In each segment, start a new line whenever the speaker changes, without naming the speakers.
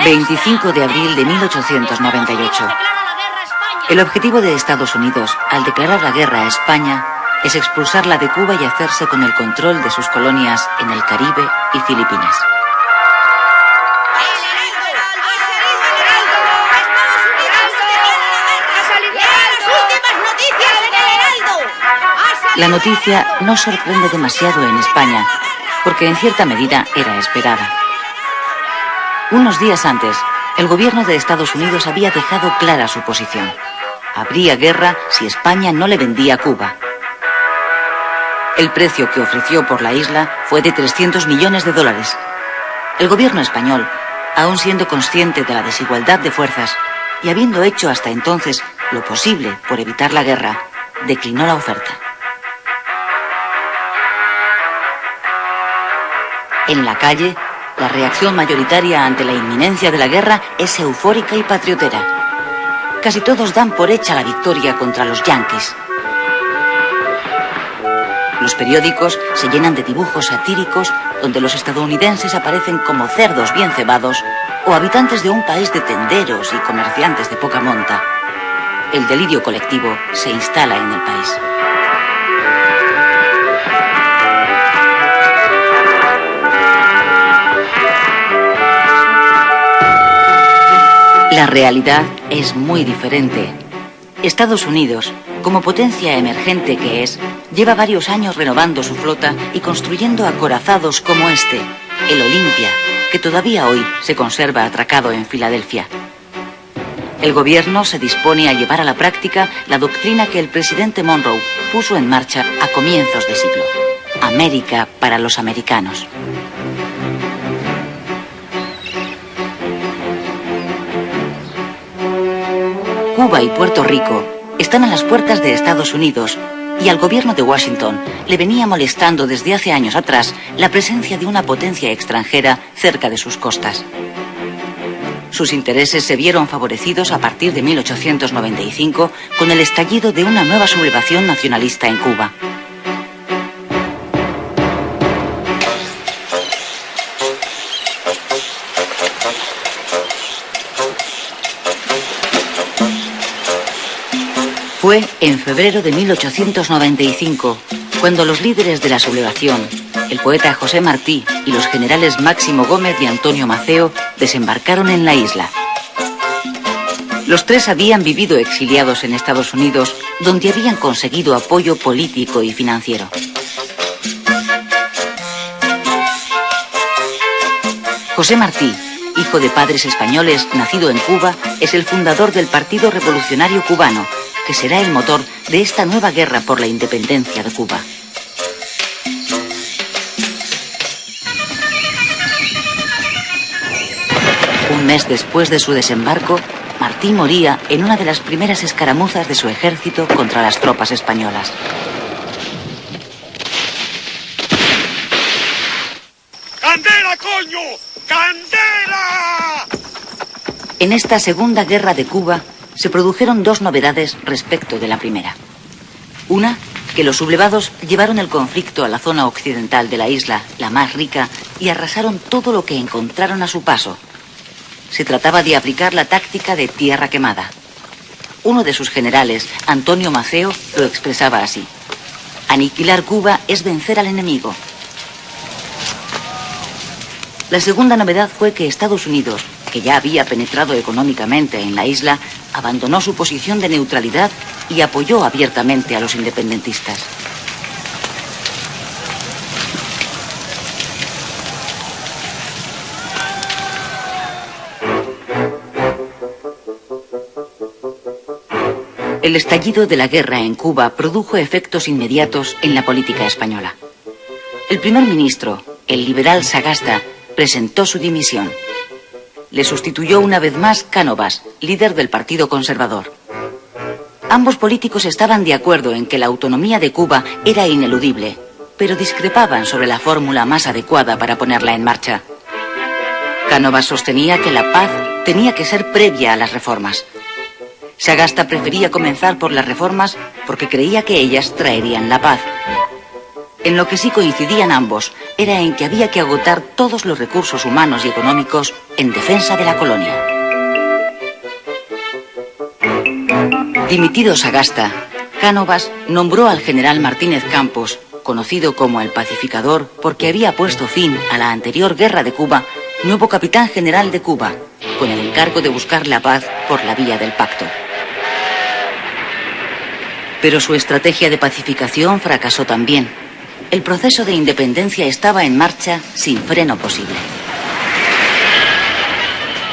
25 de abril de 1898. El objetivo de Estados Unidos, al declarar la guerra a España, es expulsarla de Cuba y hacerse con el control de sus colonias en el Caribe y Filipinas. La noticia no sorprende demasiado en España, porque en cierta medida era esperada. Unos días antes, el gobierno de Estados Unidos había dejado clara su posición. Habría guerra si España no le vendía Cuba. El precio que ofreció por la isla fue de 300 millones de dólares. El gobierno español, aún siendo consciente de la desigualdad de fuerzas y habiendo hecho hasta entonces lo posible por evitar la guerra, declinó la oferta. En la calle, la reacción mayoritaria ante la inminencia de la guerra es eufórica y patriotera. Casi todos dan por hecha la victoria contra los yanquis. Los periódicos se llenan de dibujos satíricos donde los estadounidenses aparecen como cerdos bien cebados o habitantes de un país de tenderos y comerciantes de poca monta. El delirio colectivo se instala en el país. La realidad es muy diferente. Estados Unidos, como potencia emergente que es, lleva varios años renovando su flota y construyendo acorazados como este, el Olympia, que todavía hoy se conserva atracado en Filadelfia. El gobierno se dispone a llevar a la práctica la doctrina que el presidente Monroe puso en marcha a comienzos de siglo: América para los americanos. Cuba y Puerto Rico están a las puertas de Estados Unidos y al gobierno de Washington le venía molestando desde hace años atrás la presencia de una potencia extranjera cerca de sus costas. Sus intereses se vieron favorecidos a partir de 1895 con el estallido de una nueva sublevación nacionalista en Cuba. Fue en febrero de 1895 cuando los líderes de la sublevación, el poeta José Martí y los generales Máximo Gómez y Antonio Maceo, desembarcaron en la isla. Los tres habían vivido exiliados en Estados Unidos, donde habían conseguido apoyo político y financiero. José Martí, hijo de padres españoles, nacido en Cuba, es el fundador del Partido Revolucionario Cubano, que será el motor de esta nueva guerra por la independencia de Cuba. Un mes después de su desembarco, Martí moría en una de las primeras escaramuzas de su ejército contra las tropas españolas.
¡Candela, coño! ¡Candela!
En esta segunda guerra de Cuba se produjeron dos novedades respecto de la primera. Una, que los sublevados llevaron el conflicto a la zona occidental de la isla, la más rica, y arrasaron todo lo que encontraron a su paso. Se trataba de aplicar la táctica de tierra quemada. Uno de sus generales, Antonio Maceo, lo expresaba así: aniquilar Cuba es vencer al enemigo. La segunda novedad fue que Estados Unidos, que ya había penetrado económicamente en la isla, abandonó su posición de neutralidad y apoyó abiertamente a los independentistas. El estallido de la guerra en Cuba produjo efectos inmediatos en la política española. El primer ministro, el liberal Sagasta, presentó su dimisión. Le sustituyó una vez más Cánovas, líder del Partido Conservador. Ambos políticos estaban de acuerdo en que la autonomía de Cuba era ineludible, pero discrepaban sobre la fórmula más adecuada para ponerla en marcha. Cánovas sostenía que la paz tenía que ser previa a las reformas. Sagasta prefería comenzar por las reformas porque creía que ellas traerían la paz. En lo que sí coincidían ambos era en que había que agotar todos los recursos humanos y económicos en defensa de la colonia. Dimitido Sagasta, Cánovas nombró al general Martínez Campos, conocido como el Pacificador porque había puesto fin a la anterior guerra de Cuba, nuevo capitán general de Cuba, con el encargo de buscar la paz por la vía del pacto. Pero su estrategia de pacificación fracasó también. El proceso de independencia estaba en marcha sin freno posible.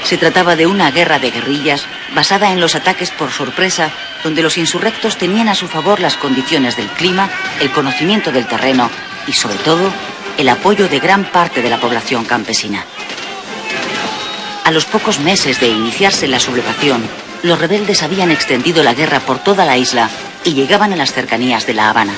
Se trataba de una guerra de guerrillas basada en los ataques por sorpresa, donde los insurrectos tenían a su favor las condiciones del clima, el conocimiento del terreno y, sobre todo, el apoyo de gran parte de la población campesina. A los pocos meses de iniciarse la sublevación, los rebeldes habían extendido la guerra por toda la isla y llegaban a las cercanías de La Habana.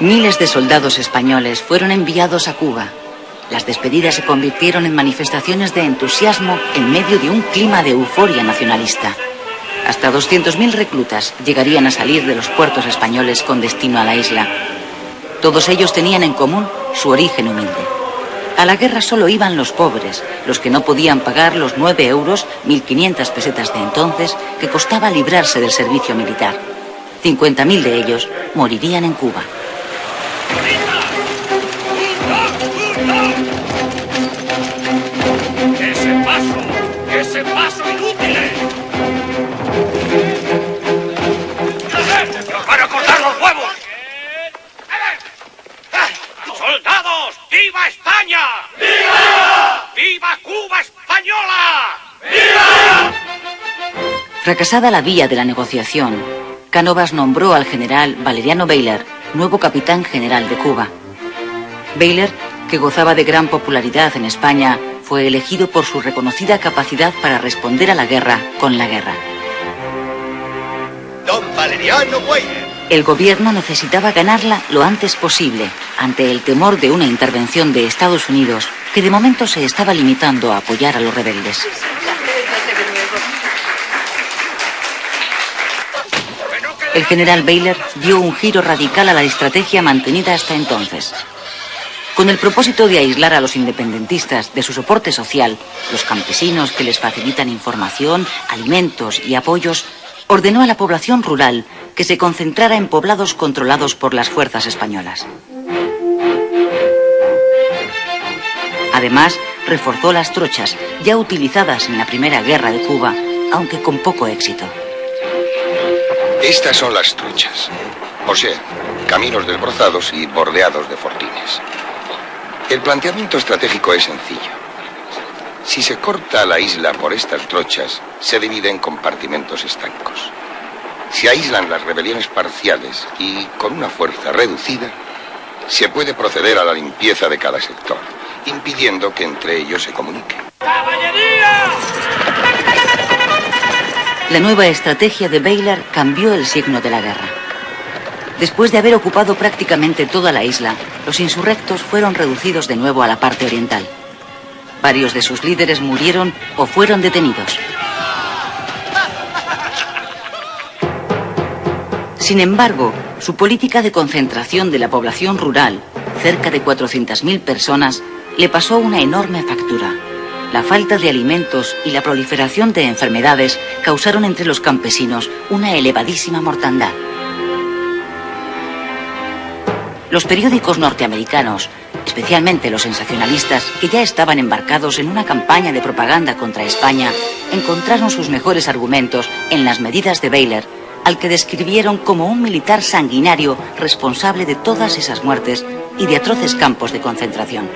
Miles de soldados españoles fueron enviados a Cuba. Las despedidas se convirtieron en manifestaciones de entusiasmo en medio de un clima de euforia nacionalista. Hasta 200.000 reclutas llegarían a salir de los puertos españoles con destino a la isla. Todos ellos tenían en común su origen humilde. A la guerra solo iban los pobres, los que no podían pagar los 9 euros, 1.500 pesetas de entonces, que costaba librarse del servicio militar. 50.000 de ellos morirían en Cuba.
¡Ese paso inútil! ¡Nos van a cortar los huevos! ¡Soldados! ¡Viva España! ¡Viva! ¡Viva Cuba española! ¡Viva!
Fracasada la vía de la negociación, Cánovas nombró al general Valeriano Bayler nuevo capitán general de Cuba. Bayler, que gozaba de gran popularidad en España, fue elegido por su reconocida capacidad para responder a la guerra con la guerra.
Don Valeriano Bayler.
El gobierno necesitaba ganarla lo antes posible, ante el temor de una intervención de Estados Unidos, que de momento se estaba limitando a apoyar a los rebeldes. El general Bayler dio un giro radical a la estrategia mantenida hasta entonces. Con el propósito de aislar a los independentistas de su soporte social, los campesinos que les facilitan información, alimentos y apoyos, ordenó a la población rural que se concentrara en poblados controlados por las fuerzas españolas. Además, reforzó las trochas ya utilizadas en la Primera Guerra de Cuba, aunque con poco éxito.
Estas son las trochas, o sea, caminos desbrozados y bordeados de fortines. El planteamiento estratégico es sencillo. Si se corta la isla por estas trochas, se divide en compartimentos estancos. Se aíslan las rebeliones parciales y, con una fuerza reducida, se puede proceder a la limpieza de cada sector, impidiendo que entre ellos se comuniquen.
¡Caballería!
La nueva estrategia de Bayler cambió el signo de la guerra. Después de haber ocupado prácticamente toda la isla, los insurrectos fueron reducidos de nuevo a la parte oriental. Varios de sus líderes murieron o fueron detenidos. Sin embargo, su política de concentración de la población rural, cerca de 400.000 personas, le pasó una enorme factura. La falta de alimentos y la proliferación de enfermedades causaron entre los campesinos una elevadísima mortandad. Los periódicos norteamericanos, especialmente los sensacionalistas, que ya estaban embarcados en una campaña de propaganda contra España, encontraron sus mejores argumentos en las medidas de Bayler, al que describieron como un militar sanguinario responsable de todas esas muertes y de atroces campos de concentración.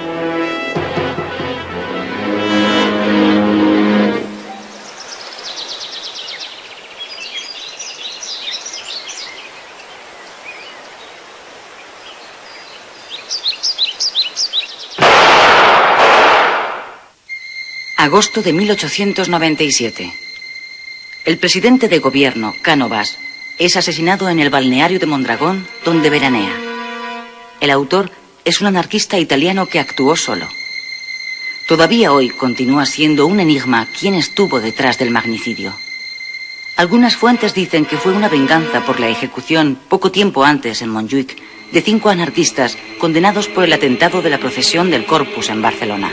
Agosto de 1897. El presidente de gobierno, Cánovas, es asesinado en el balneario de Mondragón, donde veranea. El autor es un anarquista italiano que actuó solo. Todavía hoy continúa siendo un enigma quién estuvo detrás del magnicidio. Algunas fuentes dicen que fue una venganza por la ejecución, poco tiempo antes en Montjuïc, de 5 anarquistas condenados por el atentado de la procesión del Corpus en Barcelona.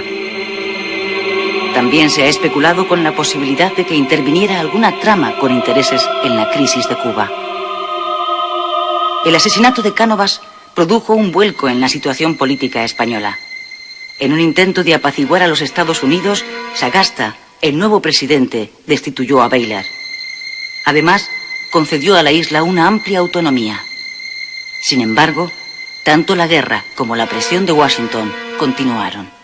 También se ha especulado con la posibilidad de que interviniera alguna trama con intereses en la crisis de Cuba. El asesinato de Cánovas produjo un vuelco en la situación política española. En un intento de apaciguar a los Estados Unidos, Sagasta, el nuevo presidente, destituyó a Bayler. Además, concedió a la isla una amplia autonomía. Sin embargo, tanto la guerra como la presión de Washington continuaron.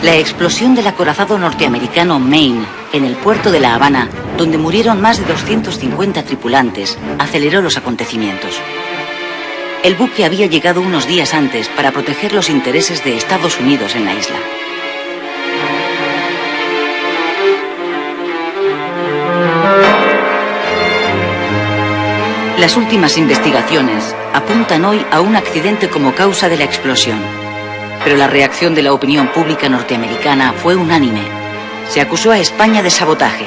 La explosión del acorazado norteamericano Maine en el puerto de La Habana, donde murieron más de 250 tripulantes, aceleró los acontecimientos. El buque había llegado unos días antes para proteger los intereses de Estados Unidos en la isla. Las últimas investigaciones apuntan hoy a un accidente como causa de la explosión. Pero la reacción de la opinión pública norteamericana fue unánime. Se acusó a España de sabotaje.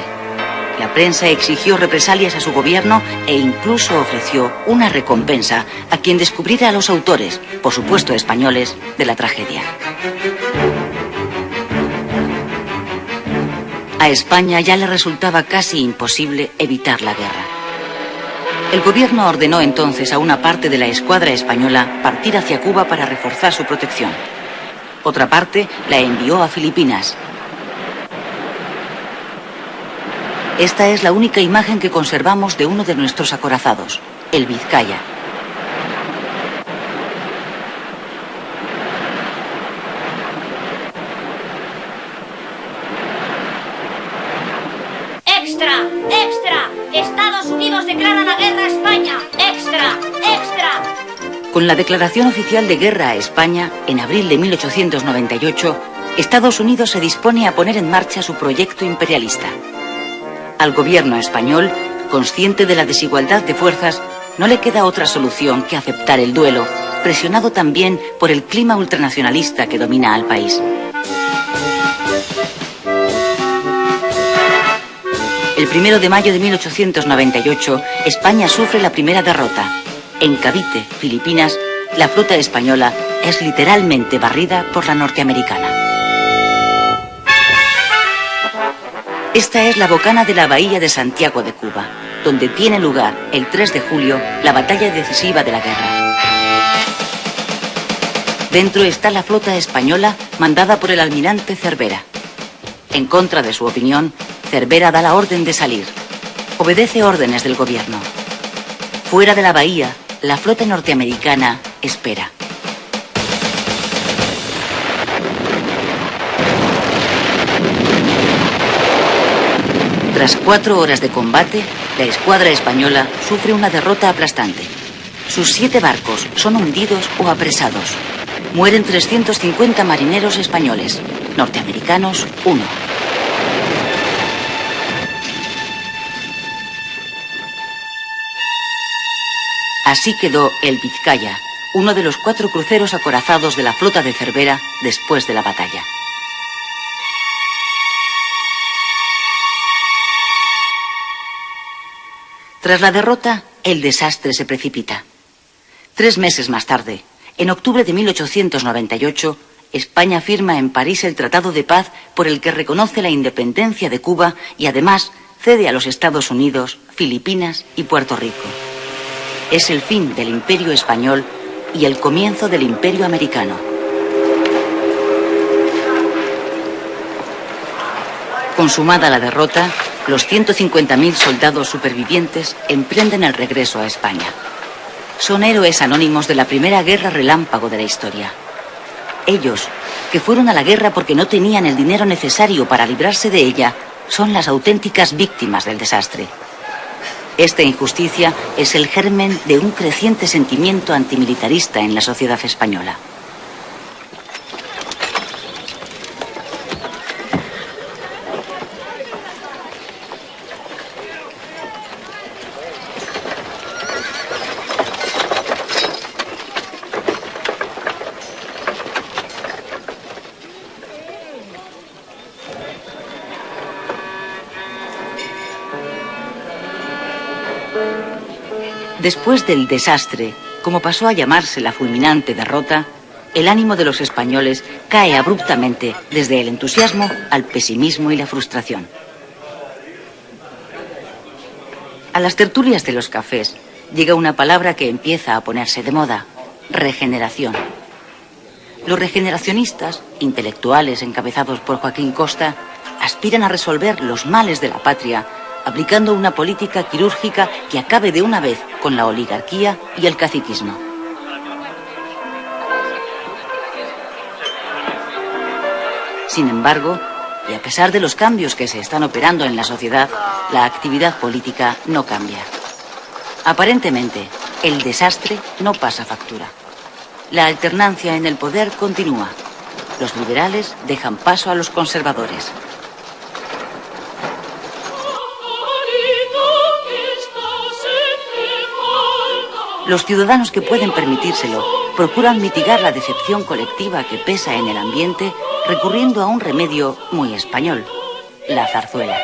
La prensa exigió represalias a su gobierno e incluso ofreció una recompensa a quien descubriera a los autores, por supuesto españoles, de la tragedia. A España ya le resultaba casi imposible evitar la guerra. El gobierno ordenó entonces a una parte de la escuadra española partir hacia Cuba para reforzar su protección. Otra parte la envió a Filipinas. Esta es la única imagen que conservamos de uno de nuestros acorazados, el Vizcaya.
¡Extra! ¡Extra! ¡Estados Unidos declara la guerra a España! ¡Extra! ¡Extra!
Con la declaración oficial de guerra a España, en abril de 1898, Estados Unidos se dispone a poner en marcha su proyecto imperialista. Al gobierno español, consciente de la desigualdad de fuerzas, no le queda otra solución que aceptar el duelo, presionado también por el clima ultranacionalista que domina al país. El 1 de mayo de 1898, España sufre la primera derrota. En Cavite, Filipinas, la flota española es literalmente barrida por la norteamericana. Esta es la bocana de la bahía de Santiago de Cuba, donde tiene lugar, el 3 de julio, la batalla decisiva de la guerra. Dentro está la flota española mandada por el almirante Cervera. En contra de su opinión, Cervera da la orden de salir. Obedece órdenes del gobierno. Fuera de la bahía, la flota norteamericana espera. Tras 4 horas de combate, la escuadra española sufre una derrota aplastante. Sus 7 barcos son hundidos o apresados. Mueren 350 marineros españoles, norteamericanos 1. Así quedó el Vizcaya, uno de los 4 cruceros acorazados de la flota de Cervera después de la batalla. Tras la derrota, el desastre se precipita. 3 meses más tarde, en octubre de 1898, España firma en París el Tratado de Paz por el que reconoce la independencia de Cuba y además cede a los Estados Unidos, Filipinas y Puerto Rico. Es el fin del Imperio español y el comienzo del Imperio americano. Consumada la derrota, los 150.000 soldados supervivientes emprenden el regreso a España. Son héroes anónimos de la primera guerra relámpago de la historia. Ellos, que fueron a la guerra porque no tenían el dinero necesario para librarse de ella, son las auténticas víctimas del desastre. Esta injusticia es el germen de un creciente sentimiento antimilitarista en la sociedad española. Después del desastre, como pasó a llamarse la fulminante derrota, el ánimo de los españoles cae abruptamente desde el entusiasmo al pesimismo y la frustración. A las tertulias de los cafés llega una palabra que empieza a ponerse de moda: regeneración. Los regeneracionistas, intelectuales encabezados por Joaquín Costa, aspiran a resolver los males de la patria aplicando una política quirúrgica que acabe de una vez con la oligarquía y el caciquismo. Sin embargo, y a pesar de los cambios que se están operando en la sociedad, la actividad política no cambia. Aparentemente, el desastre no pasa factura. La alternancia en el poder continúa. Los liberales dejan paso a los conservadores. Los ciudadanos que pueden permitírselo procuran mitigar la decepción colectiva que pesa en el ambiente recurriendo a un remedio muy español: la zarzuela.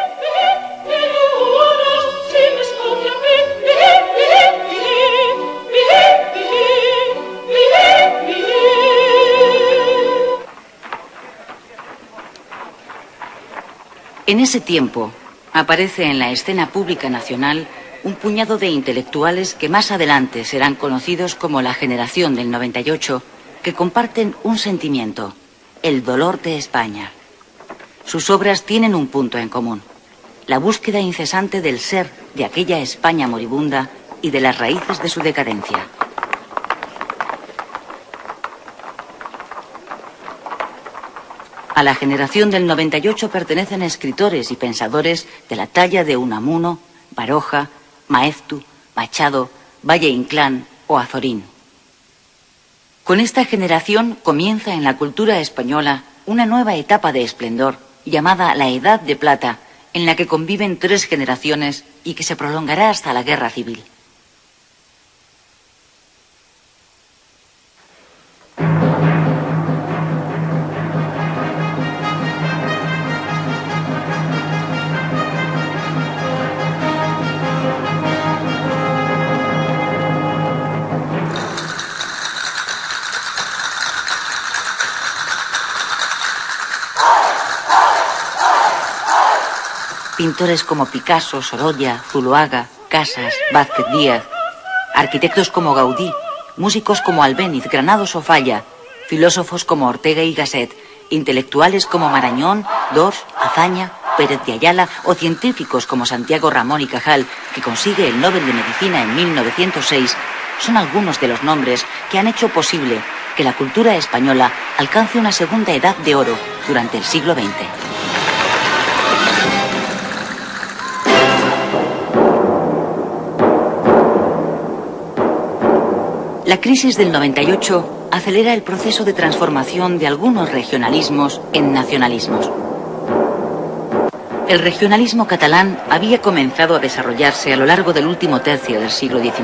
En ese tiempo aparece en la escena pública nacional un puñado de intelectuales que más adelante serán conocidos como la generación del 98, que comparten un sentimiento: el dolor de España. Sus obras tienen un punto en común: la búsqueda incesante del ser de aquella España moribunda y de las raíces de su decadencia. A la generación del 98 pertenecen escritores y pensadores de la talla de Unamuno, Baroja, Maeztu, Machado, Valle Inclán o Azorín. Con esta generación comienza en la cultura española una nueva etapa de esplendor llamada la Edad de Plata, en la que conviven 3 generaciones y que se prolongará hasta la Guerra Civil. Pintores como Picasso, Sorolla, Zuloaga, Casas, Vázquez Díaz, arquitectos como Gaudí, músicos como Albéniz, Granados o Falla, filósofos como Ortega y Gasset, intelectuales como Marañón, Dors, Azaña, Pérez de Ayala o científicos como Santiago Ramón y Cajal, que consigue el Nobel de Medicina en 1906, son algunos de los nombres que han hecho posible que la cultura española alcance una segunda edad de oro durante el siglo XX. La crisis del 98 acelera el proceso de transformación de algunos regionalismos en nacionalismos. El regionalismo catalán había comenzado a desarrollarse a lo largo del último tercio del siglo XIX.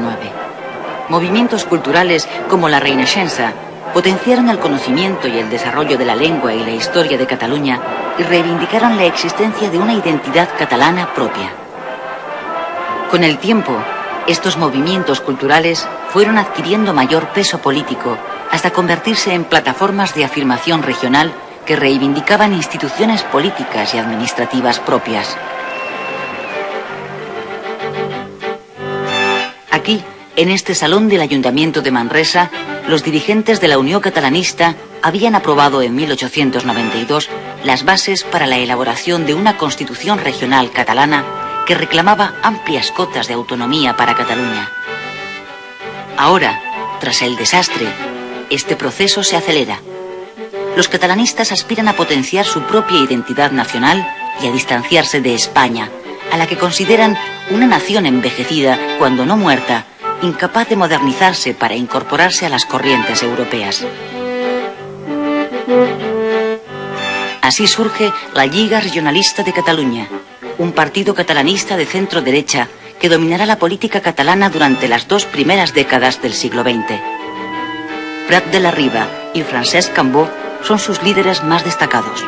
Movimientos culturales como la Reinaixença potenciaron el conocimiento y el desarrollo de la lengua y la historia de Cataluña y reivindicaron la existencia de una identidad catalana propia. Con el tiempo, estos movimientos culturales fueron adquiriendo mayor peso político hasta convertirse en plataformas de afirmación regional que reivindicaban instituciones políticas y administrativas propias. Aquí, en este salón del Ayuntamiento de Manresa, los dirigentes de la Unió Catalanista habían aprobado en 1892 las bases para la elaboración de una constitución regional catalana que reclamaba amplias cotas de autonomía para Cataluña. Ahora, tras el desastre, este proceso se acelera. los catalanistas aspiran a potenciar su propia identidad nacional y a distanciarse de España, a la que consideran una nación envejecida, cuando no muerta, incapaz de modernizarse para incorporarse a las corrientes europeas. Así surge la Lliga Regionalista de Cataluña, un partido catalanista de centro-derecha que dominará la política catalana durante las 2 primeras décadas del siglo XX. Prat de la Riba y Francesc Cambó son sus líderes más destacados.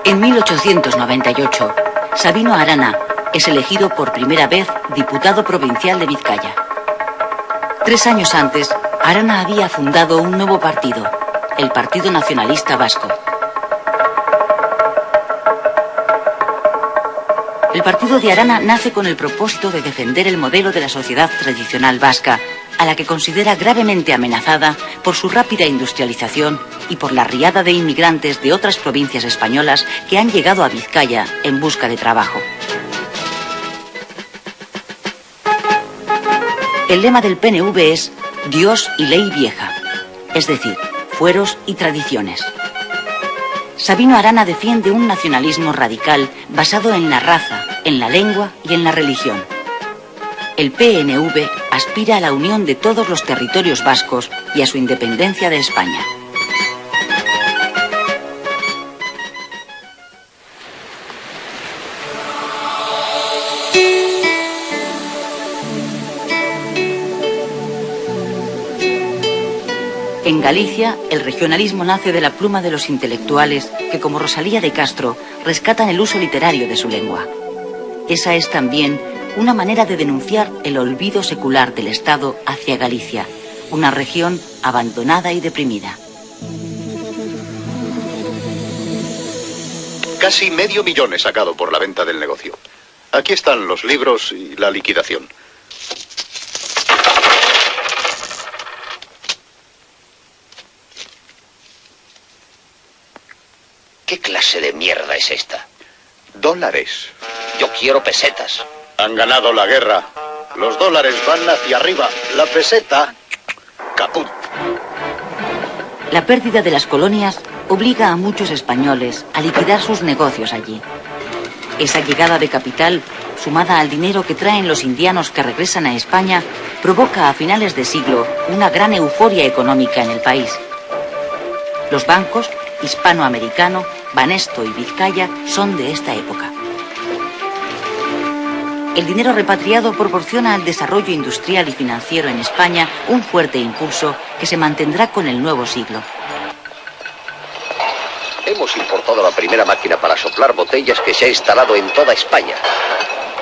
En 1898, Sabino Arana es elegido por primera vez diputado provincial de Vizcaya. 3 años antes, Arana había fundado un nuevo partido, el Partido Nacionalista Vasco. El partido de Arana nace con el propósito de defender el modelo de la sociedad tradicional vasca, a la que considera gravemente amenazada por su rápida industrialización y por la riada de inmigrantes de otras provincias españolas que han llegado a Vizcaya en busca de trabajo. El lema del PNV es Dios y ley vieja, es decir, fueros y tradiciones. Sabino Arana defiende un nacionalismo radical basado en la raza, en la lengua y en la religión. El PNV aspira a la unión de todos los territorios vascos y a su independencia de España. En Galicia, el regionalismo nace de la pluma de los intelectuales que, como Rosalía de Castro, rescatan el uso literario de su lengua. Esa es también una manera de denunciar el olvido secular del Estado hacia Galicia, una región abandonada y deprimida.
Casi medio millón he sacado por la venta del negocio. Aquí están los libros y la liquidación.
¿Qué clase de mierda es esta?
Dólares.
Yo quiero pesetas.
Han ganado la guerra. Los dólares van hacia arriba. La peseta, caput.
La pérdida de las colonias obliga a muchos españoles a liquidar sus negocios allí. Esa llegada de capital, sumada al dinero que traen los indianos que regresan a España, provoca a finales de siglo una gran euforia económica en el país. Los bancos, Hispanoamericano, Banesto y Vizcaya, son de esta época. El dinero repatriado proporciona al desarrollo industrial y financiero en España un fuerte impulso que se mantendrá con el nuevo siglo.
Hemos importado la primera máquina para soplar botellas que se ha instalado en toda España.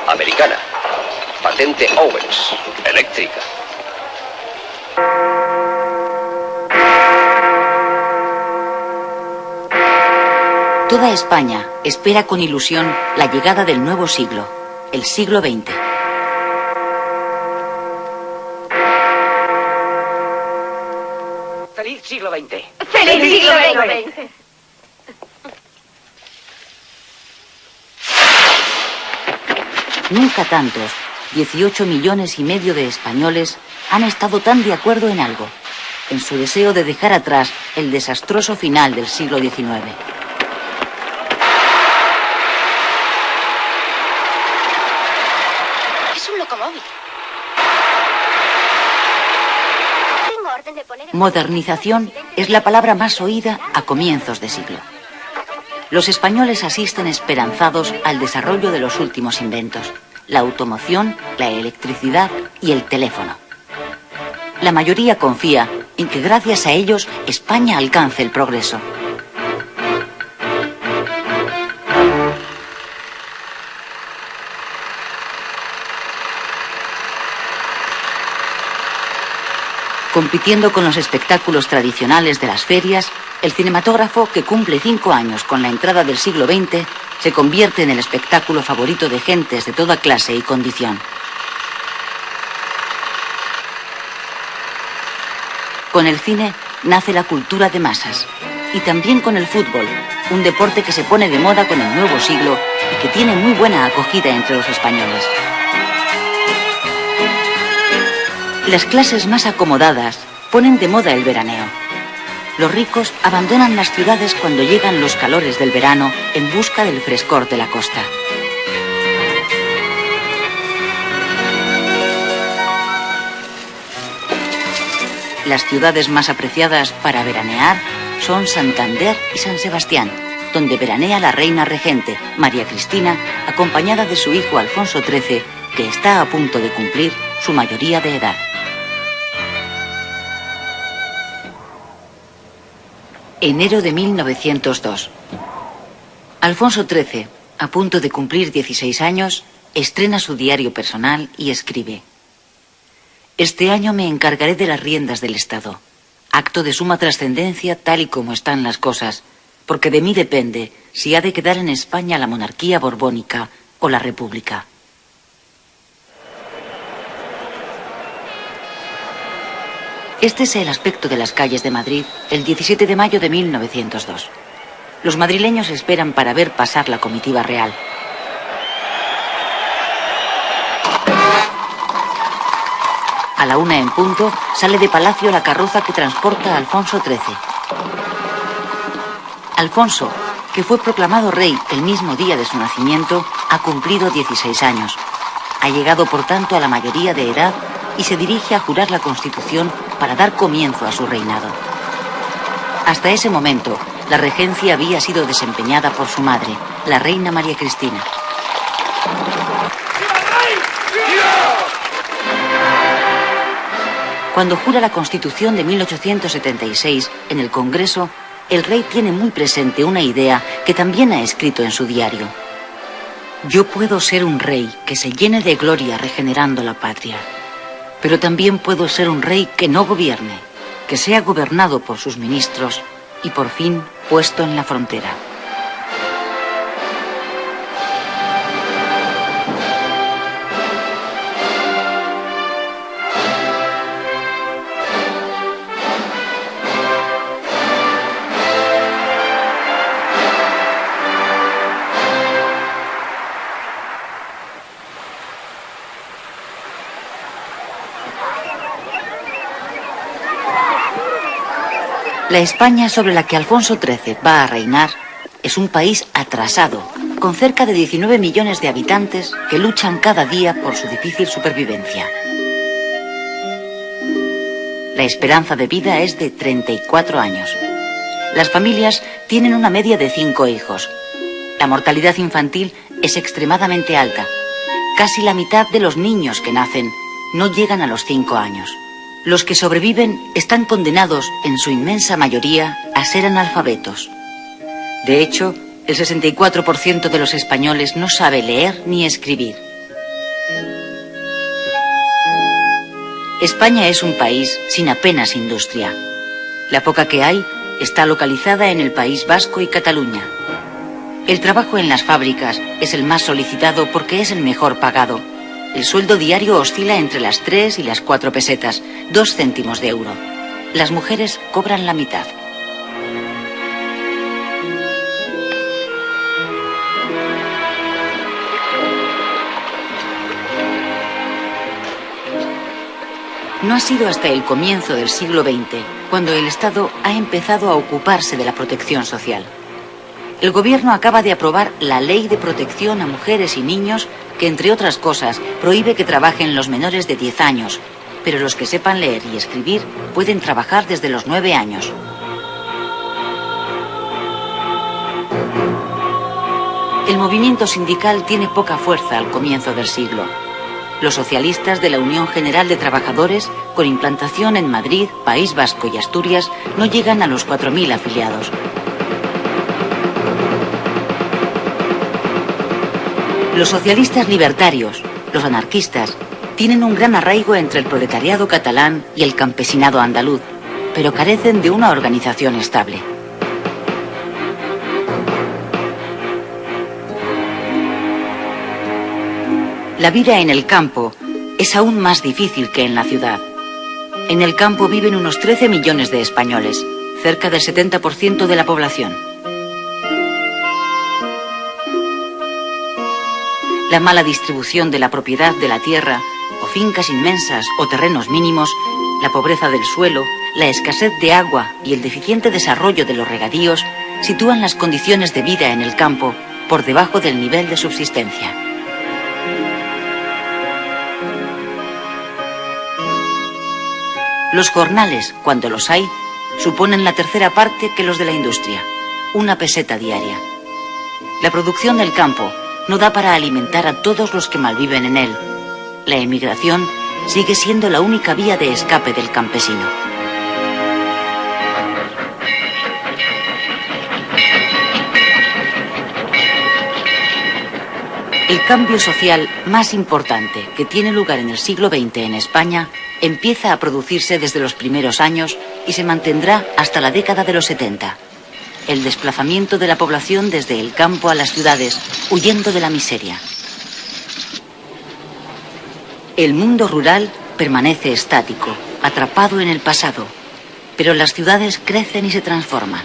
Americana. Patente Owens. Eléctrica.
Toda España espera con ilusión la llegada del nuevo siglo, el siglo XX.
¡Feliz siglo XX!
¡Feliz siglo XX!
Nunca tantos, 18,5 millones de españoles, han estado tan de acuerdo en algo, en su deseo de dejar atrás el desastroso final del siglo XIX.
Es un locomóvil. Tengo orden de poner...
Modernización es la palabra más oída a comienzos de siglo. Los españoles asisten esperanzados al desarrollo de los últimos inventos: la automoción, la electricidad y el teléfono. La mayoría confía en que gracias a ellos España alcance el progreso. Compitiendo con los espectáculos tradicionales de las ferias, el cinematógrafo, que cumple 5 años con la entrada del siglo XX, se convierte en el espectáculo favorito de gentes de toda clase y condición. Con el cine nace la cultura de masas. y también con el fútbol, un deporte que se pone de moda con el nuevo siglo y que tiene muy buena acogida entre los españoles. Las clases más acomodadas ponen de moda el veraneo. Los ricos abandonan las ciudades cuando llegan los calores del verano en busca del frescor de la costa. Las ciudades más apreciadas para veranear son Santander y San Sebastián, donde veranea la reina regente, María Cristina, acompañada de su hijo Alfonso XIII, que está a punto de cumplir su mayoría de edad. Enero de 1902. Alfonso XIII, a punto de cumplir 16 años, estrena su diario personal y escribe: Este año me encargaré de las riendas del Estado, acto de suma trascendencia tal y como están las cosas, porque de mí depende si ha de quedar en España la monarquía borbónica o la república. Este es el aspecto de las calles de Madrid el 17 de mayo de 1902. Los madrileños esperan para ver pasar la comitiva real. A la 1 en punto sale de Palacio la carroza que transporta a Alfonso XIII. Alfonso, que fue proclamado rey el mismo día de su nacimiento, ha cumplido 16 años. Ha llegado, por tanto, a la mayoría de edad y se dirige a jurar la Constitución para dar comienzo a su reinado. Hasta ese momento, la regencia había sido desempeñada por su madre, la reina María Cristina. Cuando jura la Constitución de 1876 en el Congreso, el rey tiene muy presente una idea que también ha escrito en su diario. Yo puedo ser un rey que se llene de gloria regenerando la patria, pero también puedo ser un rey que no gobierne, que sea gobernado por sus ministros y por fin puesto en la frontera. La España sobre la que Alfonso XIII va a reinar es un país atrasado, con cerca de 19 millones de habitantes que luchan cada día por su difícil supervivencia. La esperanza de vida es de 34 años. Las familias tienen una media de 5 hijos. La mortalidad infantil es extremadamente alta. Casi la mitad de los niños que nacen no llegan a los 5 años. Los que sobreviven están condenados, en su inmensa mayoría, a ser analfabetos. De hecho, el 64% de los españoles no sabe leer ni escribir. España es un país sin apenas industria. La poca que hay está localizada en el País Vasco y Cataluña. El trabajo en las fábricas es el más solicitado porque es el mejor pagado. El sueldo diario oscila entre las 3 y las 4 pesetas, 2 céntimos de euro. Las mujeres cobran la mitad. No ha sido hasta el comienzo del siglo XX cuando el Estado ha empezado a ocuparse de la protección social. El gobierno acaba de aprobar la Ley de Protección a Mujeres y Niños que, entre otras cosas, prohíbe que trabajen los menores de 10 años, pero los que sepan leer y escribir pueden trabajar desde los 9 años. El movimiento sindical tiene poca fuerza al comienzo del siglo. Los socialistas de la Unión General de Trabajadores, con implantación en Madrid, País Vasco y Asturias, no llegan a los 4.000 afiliados. Los socialistas libertarios, los anarquistas, tienen un gran arraigo entre el proletariado catalán y el campesinado andaluz, pero carecen de una organización estable. La vida en el campo es aún más difícil que en la ciudad. En el campo viven unos 13 millones de españoles, cerca del 70% de la población. La mala distribución de la propiedad de la tierra, o fincas inmensas o terrenos mínimos, la pobreza del suelo, la escasez de agua y el deficiente desarrollo de los regadíos sitúan las condiciones de vida en el campo por debajo del nivel de subsistencia. Los jornales, cuando los hay, suponen la tercera parte que los de la industria, 1 peseta diaria. La producción del campo no da para alimentar a todos los que malviven en él. La emigración sigue siendo la única vía de escape del campesino. El cambio social más importante que tiene lugar en el siglo XX en España empieza a producirse desde los primeros años y se mantendrá hasta la década de los 70. El desplazamiento de la población desde el campo a las ciudades, huyendo de la miseria. El mundo rural permanece estático, atrapado en el pasado, pero las ciudades crecen y se transforman.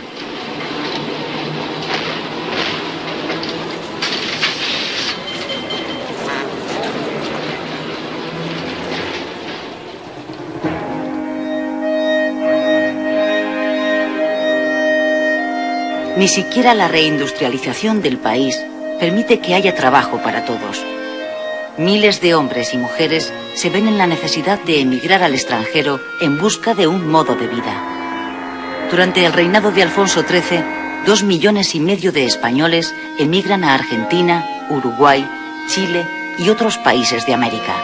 Ni siquiera la reindustrialización del país permite que haya trabajo para todos. Miles de hombres y mujeres se ven en la necesidad de emigrar al extranjero en busca de un modo de vida. Durante el reinado de Alfonso XIII, 2,5 millones de españoles emigran a Argentina, Uruguay, Chile y otros países de América.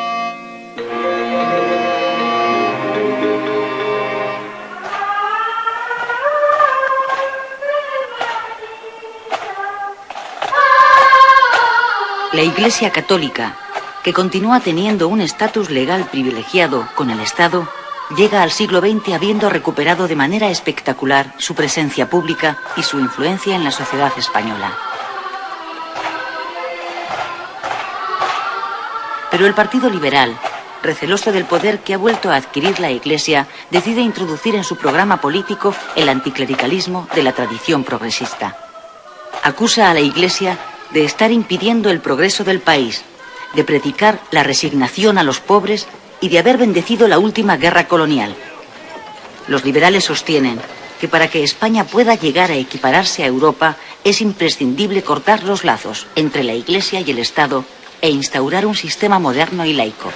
La Iglesia Católica, que continúa teniendo un estatus legal privilegiado con el Estado, llega al siglo XX habiendo recuperado de manera espectacular su presencia pública y su influencia en la sociedad española. Pero el Partido Liberal, receloso del poder que ha vuelto a adquirir la Iglesia, decide introducir en su programa político el anticlericalismo de la tradición progresista. Acusa a la Iglesia de estar impidiendo el progreso del país, de predicar la resignación a los pobres y de haber bendecido la última guerra colonial. Los liberales sostienen que para que España pueda llegar a equipararse a Europa es imprescindible cortar los lazos entre la Iglesia y el Estado e instaurar un sistema moderno y laico.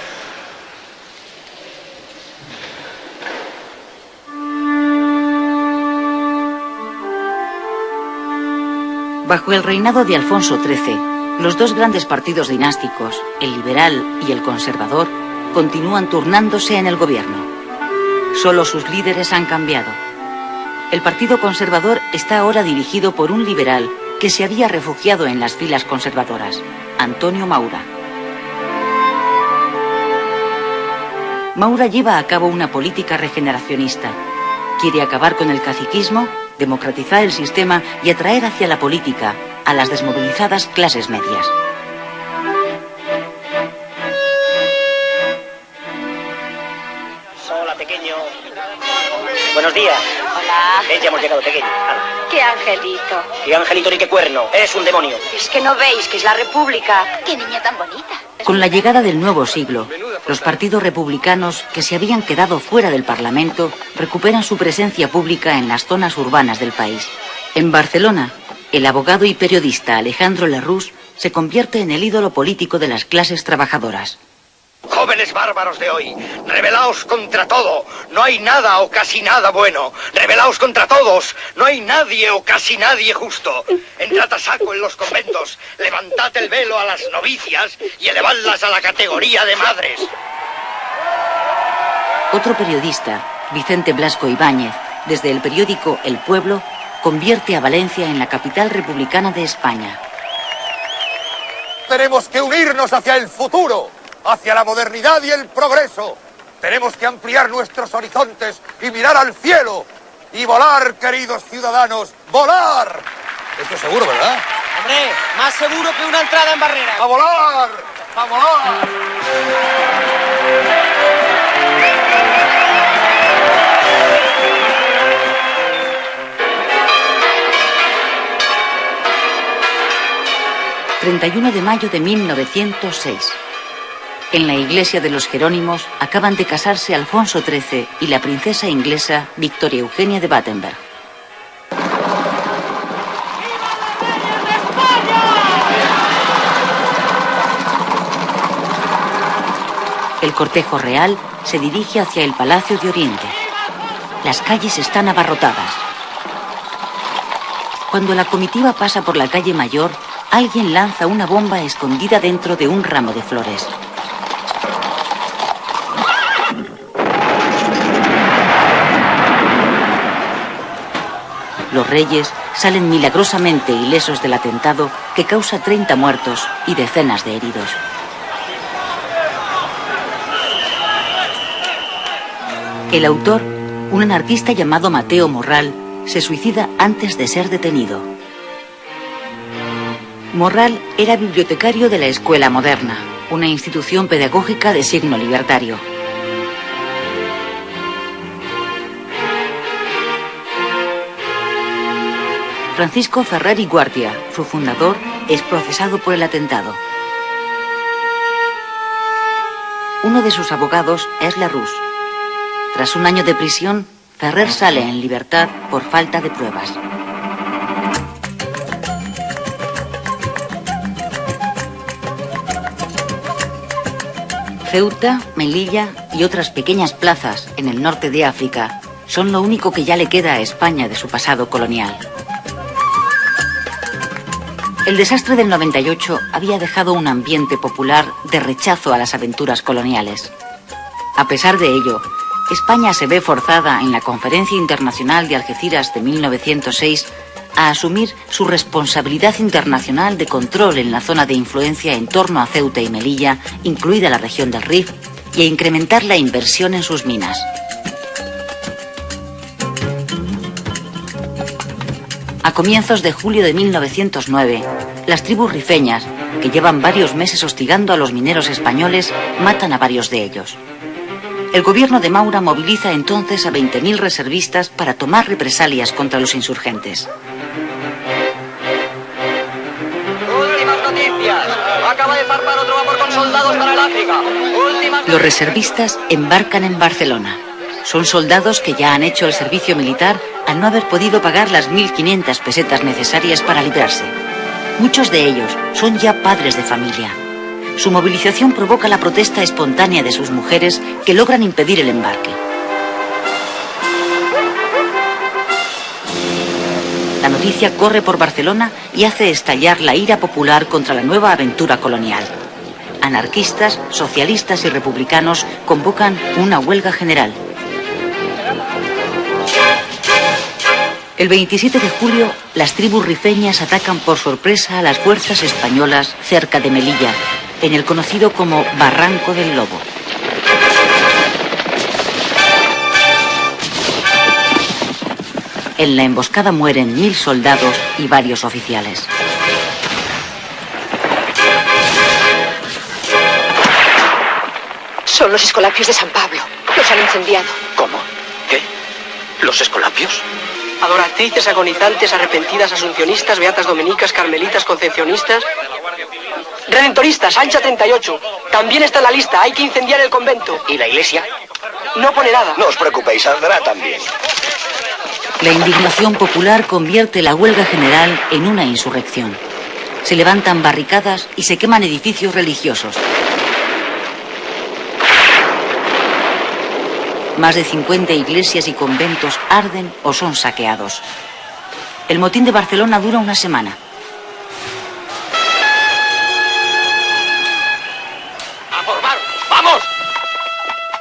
Bajo el reinado de Alfonso XIII, los dos grandes partidos dinásticos, el liberal y el conservador, continúan turnándose en el gobierno. Solo sus líderes han cambiado. El Partido Conservador está ahora dirigido por un liberal que se había refugiado en las filas conservadoras, Antonio Maura. Maura lleva a cabo una política regeneracionista. Quiere acabar con el caciquismo, democratizar el sistema y atraer hacia la política a las desmovilizadas clases medias.
Hola, pequeño. Buenos días.
Hola.
Ya hemos llegado, pequeño. Hala.
¡Qué angelito!
Y angelito ni qué cuerno. Eres un demonio.
Es que no veis que es la República. ¡Qué niña tan bonita!
Con la llegada del nuevo siglo, los partidos republicanos que se habían quedado fuera del Parlamento recuperan su presencia pública en las zonas urbanas del país. En Barcelona, el abogado y periodista Alejandro Lerroux se convierte en el ídolo político de las clases trabajadoras.
Jóvenes bárbaros de hoy, rebelaos contra todo. No hay nada o casi nada bueno. Rebelaos contra todos. No hay nadie o casi nadie justo. Entrad a saco en los conventos. Levantad el velo a las novicias y elevadlas a la categoría de madres.
Otro periodista, Vicente Blasco Ibáñez, desde el periódico El Pueblo, convierte a Valencia en la capital republicana de España.
Tenemos que unirnos hacia el futuro, hacia la modernidad y el progreso. Tenemos que ampliar nuestros horizontes y mirar al cielo. Y volar, queridos ciudadanos, ¡volar! Esto es seguro, ¿verdad?
Hombre, más seguro que una entrada en barrera.
¡A volar! ¡A volar!
31 de mayo de 1906. En la iglesia de los Jerónimos acaban de casarse Alfonso XIII y la princesa inglesa Victoria Eugenia de Battenberg. El cortejo real se dirige hacia el Palacio de Oriente. Las calles están abarrotadas. Cuando la comitiva pasa por la calle Mayor, alguien lanza una bomba escondida dentro de un ramo de flores. Los reyes salen milagrosamente ilesos del atentado que causa 30 muertos y decenas de heridos. El autor, un anarquista llamado Mateo Morral, se suicida antes de ser detenido. Morral era bibliotecario de la Escuela Moderna, una institución pedagógica de signo libertario. Francisco Ferrer y Guardia, su fundador, es procesado por el atentado. Uno de sus abogados es Lerroux. Tras un año de prisión, Ferrer sale en libertad por falta de pruebas. Ceuta, Melilla y otras pequeñas plazas en el norte de África son lo único que ya le queda a España de su pasado colonial. El desastre del 98 había dejado un ambiente popular de rechazo a las aventuras coloniales. A pesar de ello, España se ve forzada en la Conferencia Internacional de Algeciras de 1906 a asumir su responsabilidad internacional de control en la zona de influencia en torno a Ceuta y Melilla, incluida la región del Rif, y a incrementar la inversión en sus minas. A comienzos de julio de 1909, las tribus rifeñas, que llevan varios meses hostigando a los mineros españoles, matan a varios de ellos. El gobierno de Maura moviliza entonces a 20.000 reservistas para tomar represalias contra los insurgentes.
Últimas noticias. Acaba de zarpar otro vapor con soldados para el África.
Los reservistas embarcan en Barcelona. Son soldados que ya han hecho el servicio militar al no haber podido pagar las 1.500 pesetas necesarias para librarse. Muchos de ellos son ya padres de familia. Su movilización provoca la protesta espontánea de sus mujeres que logran impedir el embarque. La noticia corre por Barcelona y hace estallar la ira popular contra la nueva aventura colonial. Anarquistas, socialistas y republicanos convocan una huelga general. El 27 de julio, las tribus rifeñas atacan por sorpresa a las fuerzas españolas cerca de Melilla, en el conocido como Barranco del Lobo. En la emboscada mueren 1.000 soldados y varios oficiales.
Son los escolapios de San Pablo. Los han incendiado.
¿Cómo? ¿Qué? ¿Los escolapios?
Adoratrices, agonizantes, arrepentidas, asuncionistas, beatas dominicas, carmelitas, concepcionistas... Redentoristas, Ancha 38. También está en la lista, hay que incendiar el convento.
¿Y la iglesia?
No pone nada.
No os preocupéis, saldrá también.
La indignación popular convierte la huelga general en una insurrección. Se levantan barricadas y se queman edificios religiosos. Más de 50 iglesias y conventos arden o son saqueados. El motín de Barcelona dura una semana.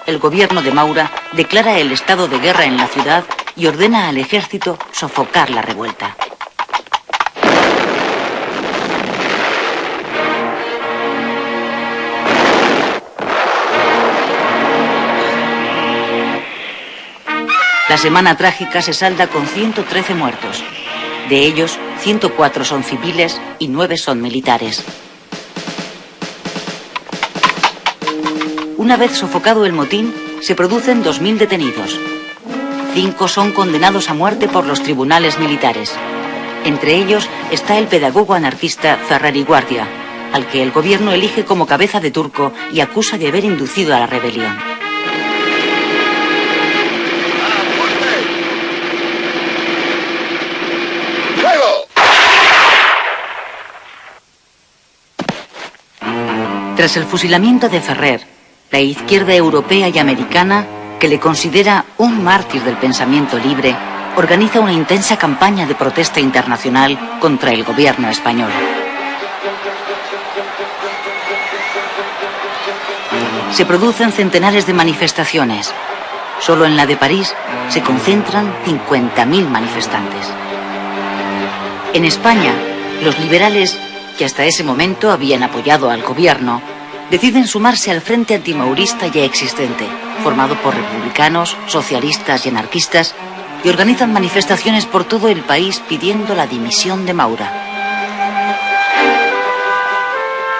El gobierno de Maura declara el estado de guerra en la ciudad y ordena al ejército sofocar la revuelta. La semana trágica se salda con 113 muertos. De ellos, 104 son civiles y 9 son militares. Una vez sofocado el motín, se producen 2.000 detenidos. 5 son condenados a muerte por los tribunales militares. Entre ellos está el pedagogo anarquista Ferrer y Guardia, al que el gobierno elige como cabeza de turco y acusa de haber inducido a la rebelión. Tras el fusilamiento de Ferrer, la izquierda europea y americana, que le considera un mártir del pensamiento libre, organiza una intensa campaña de protesta internacional contra el gobierno español. Se producen centenares de manifestaciones. Solo en la de París se concentran 50.000 manifestantes. En España, los liberales, que hasta ese momento habían apoyado al gobierno, deciden sumarse al frente antimaurista ya existente, formado por republicanos, socialistas y anarquistas, y organizan manifestaciones por todo el país pidiendo la dimisión de Maura.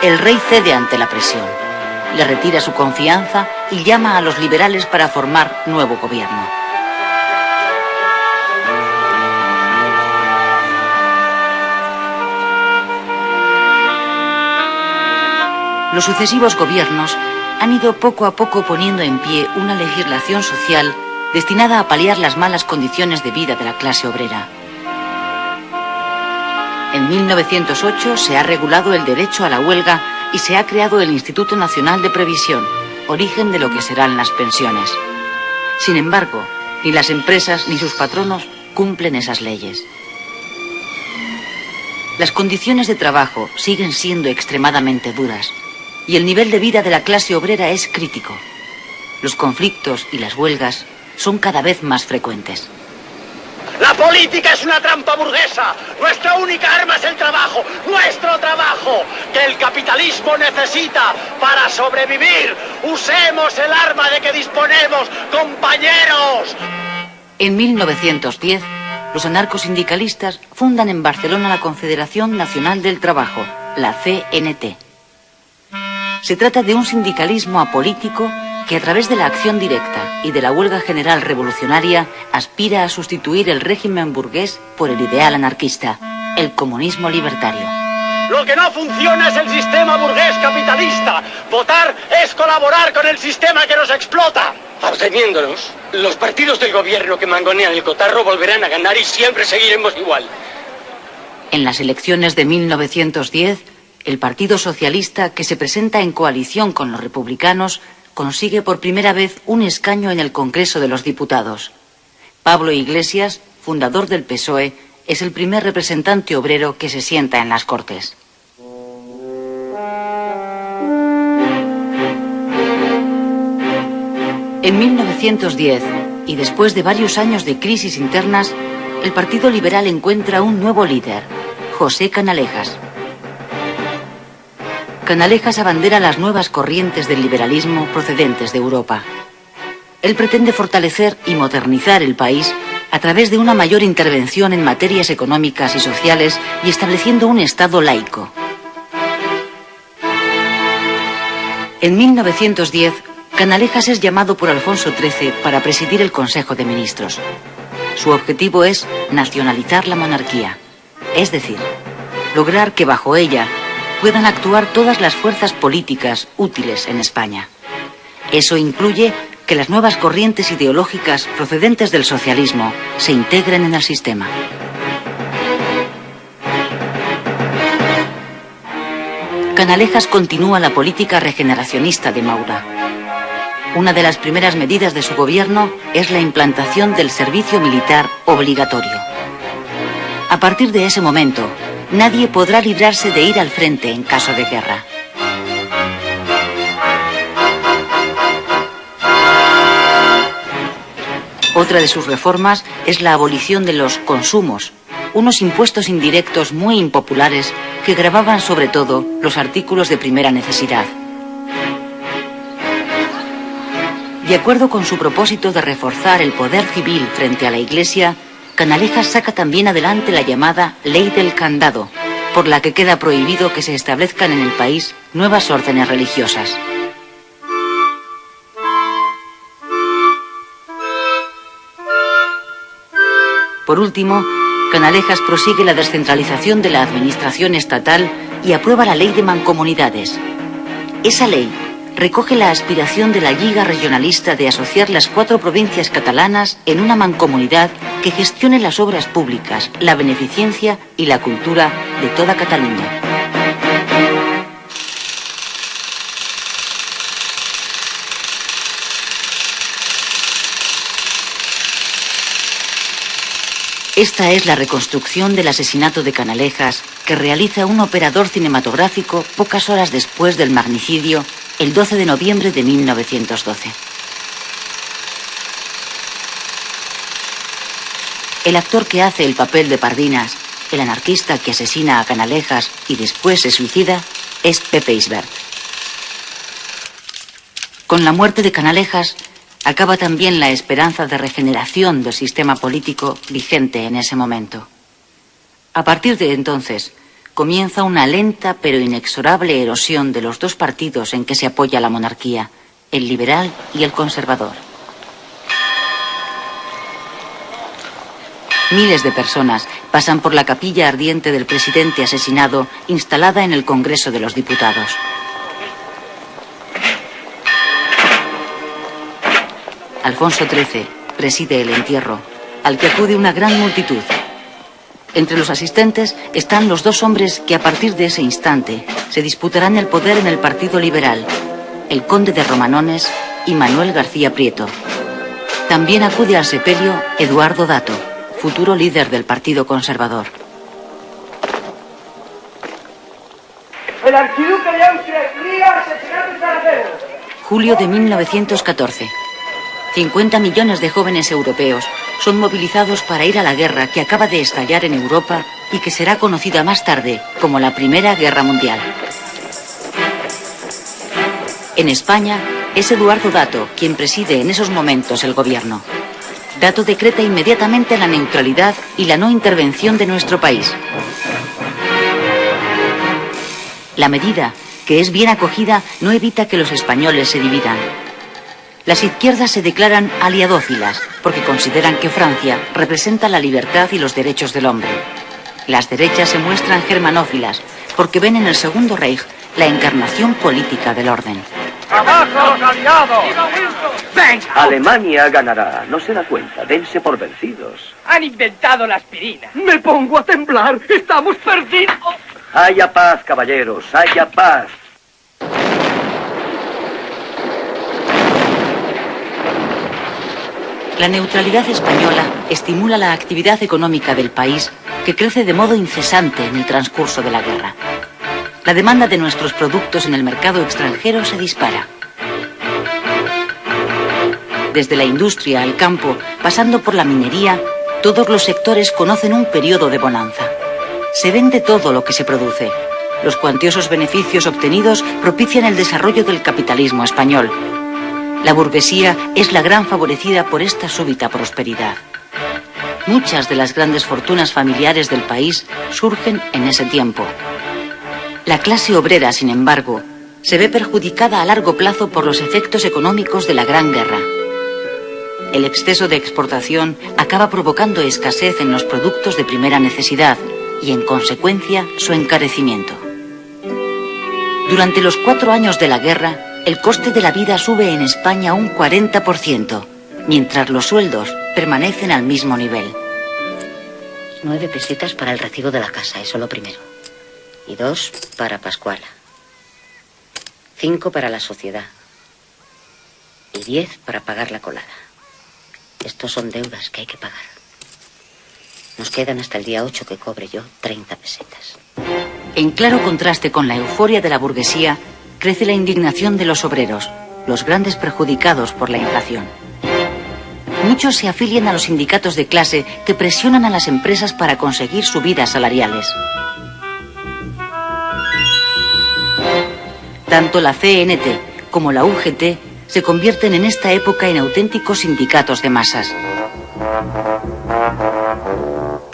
El rey cede ante la presión, le retira su confianza y llama a los liberales para formar nuevo gobierno. Los sucesivos gobiernos han ido poco a poco poniendo en pie una legislación social destinada a paliar las malas condiciones de vida de la clase obrera. En 1908 se ha regulado el derecho a la huelga y se ha creado el Instituto Nacional de Previsión, origen de lo que serán las pensiones. Sin embargo, ni las empresas ni sus patronos cumplen esas leyes. Las condiciones de trabajo siguen siendo extremadamente duras y el nivel de vida de la clase obrera es crítico. Los conflictos y las huelgas son cada vez más frecuentes.
La política es una trampa burguesa. Nuestra única arma es el trabajo, nuestro trabajo, que el capitalismo necesita para sobrevivir. Usemos el arma de que disponemos, compañeros.
En 1910, los anarcosindicalistas fundan en Barcelona la Confederación Nacional del Trabajo, la CNT. Se trata de un sindicalismo apolítico que a través de la acción directa y de la huelga general revolucionaria aspira a sustituir el régimen burgués por el ideal anarquista, el comunismo libertario.
Lo que no funciona es el sistema burgués capitalista. Votar es colaborar con el sistema que nos explota.
Absteniéndonos, los partidos del gobierno que mangonean el cotarro volverán a ganar y siempre seguiremos igual.
En las elecciones de 1910, el Partido Socialista, que se presenta en coalición con los republicanos, consigue por primera vez un escaño en el Congreso de los Diputados. Pablo Iglesias, fundador del PSOE, es el primer representante obrero que se sienta en las Cortes. En 1910, y después de varios años de crisis internas, el Partido Liberal encuentra un nuevo líder, José Canalejas. Canalejas abandera las nuevas corrientes del liberalismo procedentes de Europa. Él pretende fortalecer y modernizar el país a través de una mayor intervención en materias económicas y sociales y estableciendo un Estado laico. En 1910, Canalejas es llamado por Alfonso XIII para presidir el Consejo de Ministros. Su objetivo es nacionalizar la monarquía, es decir, lograr que bajo ella puedan actuar todas las fuerzas políticas útiles en España. Eso incluye que las nuevas corrientes ideológicas procedentes del socialismo se integren en el sistema. Canalejas continúa la política regeneracionista de Maura. Una de las primeras medidas de su gobierno es la implantación del servicio militar obligatorio. A partir de ese momento, nadie podrá librarse de ir al frente en caso de guerra. Otra de sus reformas es la abolición de los consumos, unos impuestos indirectos muy impopulares que gravaban sobre todo los artículos de primera necesidad. De acuerdo con su propósito de reforzar el poder civil frente a la Iglesia, Canalejas saca también adelante la llamada Ley del Candado, por la que queda prohibido que se establezcan en el país nuevas órdenes religiosas. Por último, Canalejas prosigue la descentralización de la administración estatal y aprueba la Ley de Mancomunidades. Esa ley recoge la aspiración de la Lliga Regionalista de asociar las 4 provincias catalanas en una mancomunidad que gestione las obras públicas, la beneficencia y la cultura de toda Cataluña. Esta es la reconstrucción del asesinato de Canalejas que realiza un operador cinematográfico pocas horas después del magnicidio, el 12 de noviembre de 1912. El actor que hace el papel de Pardinas, el anarquista que asesina a Canalejas y después se suicida, es Pepe Isbert. Con la muerte de Canalejas acaba también la esperanza de regeneración del sistema político vigente en ese momento. A partir de entonces, comienza una lenta pero inexorable erosión de los 2 partidos en que se apoya la monarquía, el liberal y el conservador. Miles de personas pasan por la capilla ardiente del presidente asesinado instalada en el Congreso de los Diputados. Alfonso XIII preside el entierro, al que acude una gran multitud. Entre los asistentes están los 2 hombres que a partir de ese instante se disputarán el poder en el Partido Liberal, el conde de Romanones y Manuel García Prieto. También acude al sepelio Eduardo Dato, futuro líder del Partido Conservador.
El archiduque de Austria cría asesinato en Zaragoza.
Julio de 1914. 50 millones de jóvenes europeos son movilizados para ir a la guerra que acaba de estallar en Europa y que será conocida más tarde como la Primera Guerra Mundial. En España es Eduardo Dato quien preside en esos momentos el gobierno. Dato decreta inmediatamente la neutralidad y la no intervención de nuestro país. La medida, que es bien acogida, no evita que los españoles se dividan. Las izquierdas se declaran aliadófilas porque consideran que Francia representa la libertad y los derechos del hombre. Las derechas se muestran germanófilas porque ven en el Segundo Reich la encarnación política del orden.
¡Abajo los aliados! ¡Venga!
Alemania ganará. No se da cuenta. Dense por vencidos.
Han inventado la aspirina. Me pongo a temblar. Estamos perdidos.
Haya paz, caballeros. Haya paz.
La neutralidad española estimula la actividad económica del país, que crece de modo incesante en el transcurso de la guerra. La demanda de nuestros productos en el mercado extranjero se dispara. Desde la industria al campo, pasando por la minería, todos los sectores conocen un periodo de bonanza. Se vende todo lo que se produce. Los cuantiosos beneficios obtenidos propician el desarrollo del capitalismo español. La burguesía es la gran favorecida por esta súbita prosperidad. Muchas de las grandes fortunas familiares del país surgen en ese tiempo. La clase obrera, sin embargo, se ve perjudicada a largo plazo por los efectos económicos de la Gran Guerra. El exceso de exportación acaba provocando escasez en los productos de primera necesidad y, en consecuencia, su encarecimiento. Durante los 4 años de la guerra, el coste de la vida sube en España un 40%, mientras los sueldos permanecen al mismo nivel.
9 pesetas para el recibo de la casa, eso lo primero. Y 2 para Pascuala. 5 para la sociedad. Y 10 para pagar la colada. Estos son deudas que hay que pagar. Nos quedan hasta el día 8 que cobre yo 30 pesetas.
En claro contraste con la euforia de la burguesía, crece la indignación de los obreros, los grandes perjudicados por la inflación. Muchos se afilian a los sindicatos de clase que presionan a las empresas para conseguir subidas salariales. Tanto la CNT como la UGT se convierten en esta época en auténticos sindicatos de masas.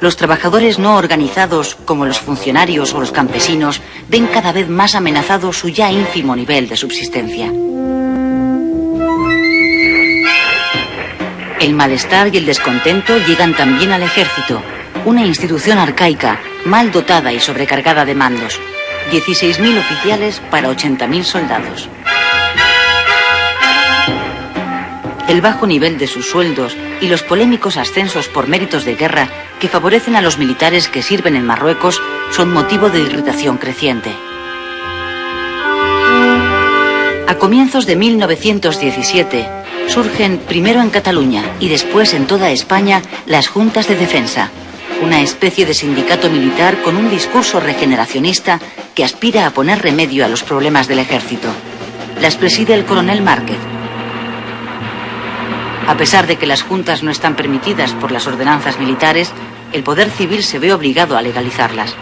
Los trabajadores no organizados, como los funcionarios o los campesinos, ven cada vez más amenazado su ya ínfimo nivel de subsistencia. El malestar y el descontento llegan también al ejército, una institución arcaica, mal dotada y sobrecargada de mandos. 16.000 oficiales para 80.000 soldados. El bajo nivel de sus sueldos y los polémicos ascensos por méritos de guerra que favorecen a los militares que sirven en Marruecos son motivo de irritación creciente. A comienzos de 1917 surgen primero en Cataluña y después en toda España las juntas de defensa, una especie de sindicato militar con un discurso regeneracionista que aspira a poner remedio a los problemas del ejército. Las preside el coronel Márquez. A pesar de que las juntas no están permitidas por las ordenanzas militares, el poder civil se ve obligado a legalizarlas.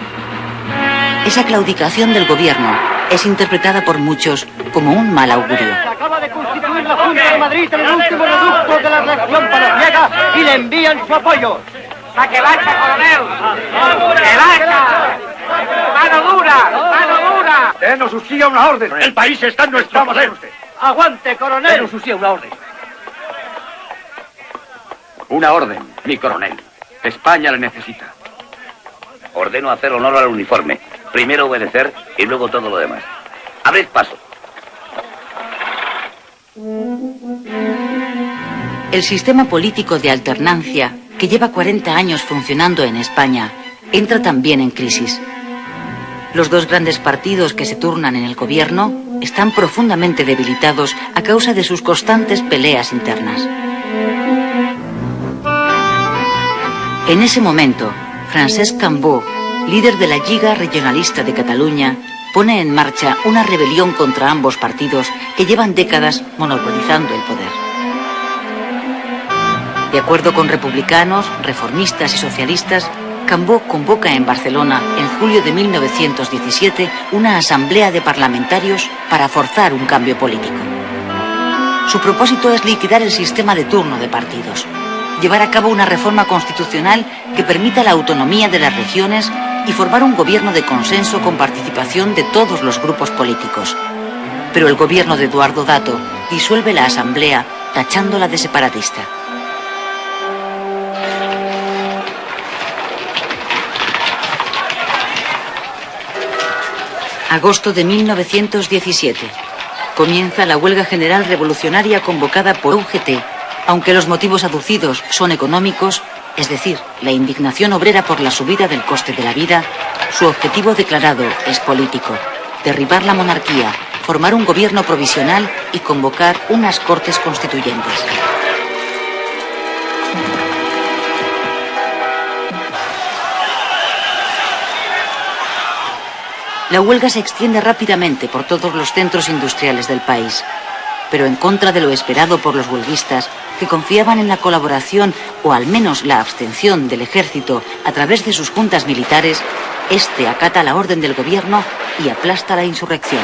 Esa claudicación del gobierno es interpretada por muchos como un mal augurio.
Se acaba de constituir la Junta de Madrid en el último reducto de la reacción palaciega y le envían su apoyo.
¡A que baja, coronel! ¡Que baja! ¡Mano dura! ¡Mano dura!
Denos usted una orden. El país está en nuestro poder. Aguante, coronel. Denos usted una orden.
Una orden, mi coronel. España la necesita.
Ordeno hacer honor al uniforme. Primero obedecer y luego todo lo demás. Abrid paso.
El sistema político de alternancia, que lleva 40 años funcionando en España, entra también en crisis. Los dos grandes partidos que se turnan en el gobierno están profundamente debilitados a causa de sus constantes peleas internas. En ese momento, Francesc Cambó, líder de la Lliga Regionalista de Cataluña, pone en marcha una rebelión contra ambos partidos que llevan décadas monopolizando el poder. De acuerdo con republicanos, reformistas y socialistas, Cambó convoca en Barcelona, en julio de 1917, una asamblea de parlamentarios para forzar un cambio político. Su propósito es liquidar el sistema de turno de partidos, llevar a cabo una reforma constitucional que permita la autonomía de las regiones y formar un gobierno de consenso con participación de todos los grupos políticos. Pero el gobierno de Eduardo Dato disuelve la asamblea tachándola de separatista. Agosto de 1917. Comienza la huelga general revolucionaria convocada por UGT. Aunque los motivos aducidos son económicos, es decir, la indignación obrera por la subida del coste de la vida, su objetivo declarado es político: derribar la monarquía, formar un gobierno provisional y convocar unas cortes constituyentes. La huelga se extiende rápidamente por todos los centros industriales del país, pero en contra de lo esperado por los huelguistas, que confiaban en la colaboración o al menos la abstención del ejército a través de sus juntas militares, este acata la orden del gobierno y aplasta la insurrección.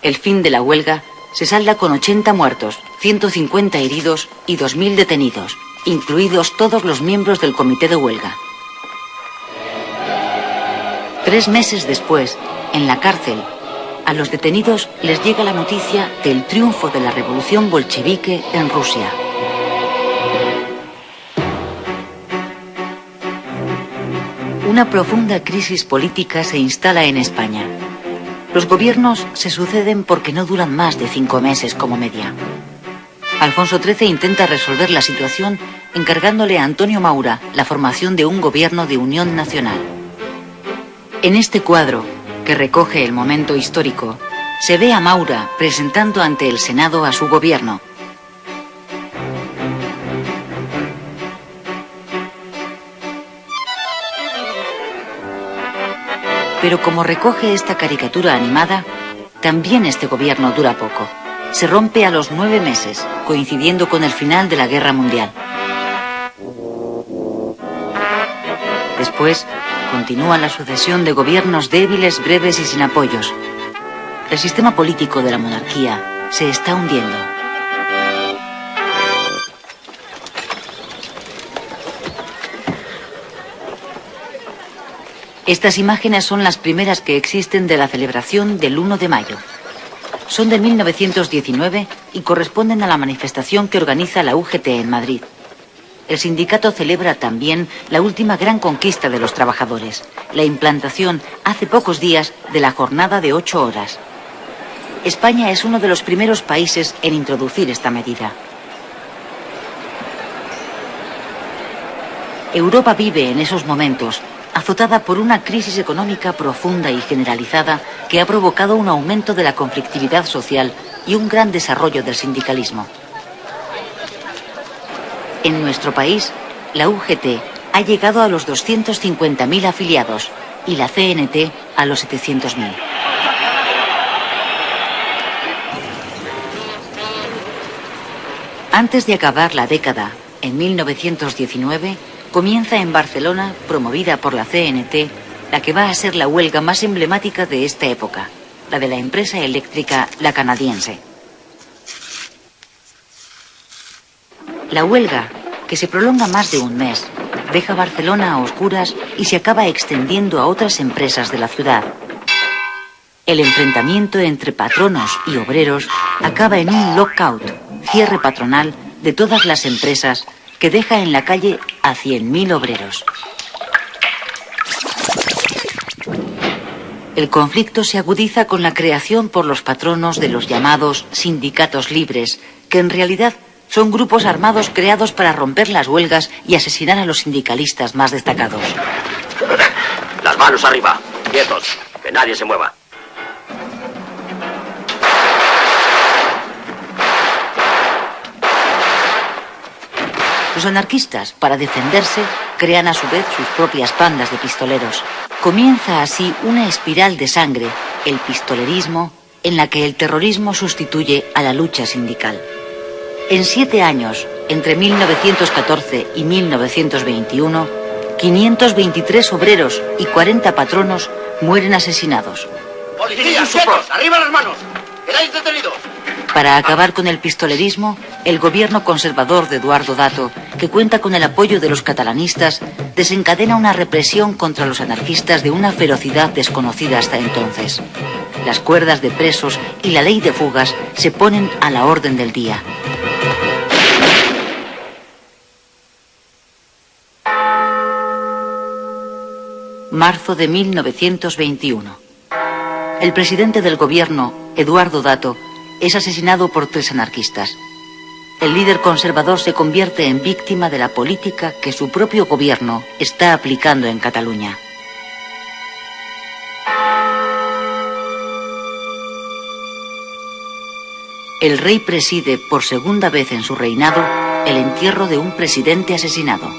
El fin de la huelga se salda con 80 muertos, 150 heridos y 2.000 detenidos, incluidos todos los miembros del comité de huelga. 3 meses después, en la cárcel, a los detenidos les llega la noticia del triunfo de la revolución bolchevique en Rusia. Una profunda crisis política se instala en España. Los gobiernos se suceden porque no duran más de 5 meses como media. Alfonso XIII intenta resolver la situación encargándole a Antonio Maura la formación de un gobierno de unión nacional. En este cuadro, que recoge el momento histórico, se ve a Maura presentando ante el Senado a su gobierno. Pero como recoge esta caricatura animada, también este gobierno dura poco. Se rompe a los 9 meses, coincidiendo con el final de la Guerra Mundial. Después, continúa la sucesión de gobiernos débiles, breves y sin apoyos. El sistema político de la monarquía se está hundiendo. Estas imágenes son las primeras que existen de la celebración del 1 de mayo. son de 1919 y corresponden a la manifestación que organiza la UGT en Madrid. El sindicato celebra también la última gran conquista de los trabajadores, la implantación hace pocos días de la jornada de 8 horas. España es uno de los primeros países en introducir esta medida. Europa vive en esos momentos azotada por una crisis económica profunda y generalizada que ha provocado un aumento de la conflictividad social y un gran desarrollo del sindicalismo. En nuestro país, la UGT ha llegado a los 250.000 afiliados y la CNT a los 700.000. Antes de acabar la década, en 1919, comienza en Barcelona, promovida por la CNT, la que va a ser la huelga más emblemática de esta época, la de la empresa eléctrica La Canadiense. La huelga, que se prolonga más de un mes, deja Barcelona a oscuras y se acaba extendiendo a otras empresas de la ciudad. El enfrentamiento entre patronos y obreros acaba en un lockout, cierre patronal de todas las empresas, que deja en la calle a 100.000 obreros. El conflicto se agudiza con la creación por los patronos de los llamados sindicatos libres, que en realidad son grupos armados creados para romper las huelgas y asesinar a los sindicalistas más destacados.
Las manos arriba, quietos, que nadie se mueva.
Los anarquistas, para defenderse, crean a su vez sus propias bandas de pistoleros. Comienza así una espiral de sangre, el pistolerismo, en la que el terrorismo sustituye a la lucha sindical. En 7 años, entre 1914 y 1921, 523 obreros y 40 patronos mueren asesinados.
¡Policías, quietos! ¡Arriba las manos! ¡Quedáis detenidos!
Para acabar con el pistolerismo, el gobierno conservador de Eduardo Dato, que cuenta con el apoyo de los catalanistas, desencadena una represión contra los anarquistas de una ferocidad desconocida hasta entonces. Las cuerdas de presos y la ley de fugas se ponen a la orden del día. Marzo de 1921. El presidente del gobierno, Eduardo Dato, es asesinado por 3 anarquistas. El líder conservador se convierte en víctima de la política que su propio gobierno está aplicando en Cataluña. El rey preside por segunda vez en su reinado el entierro de un presidente asesinado.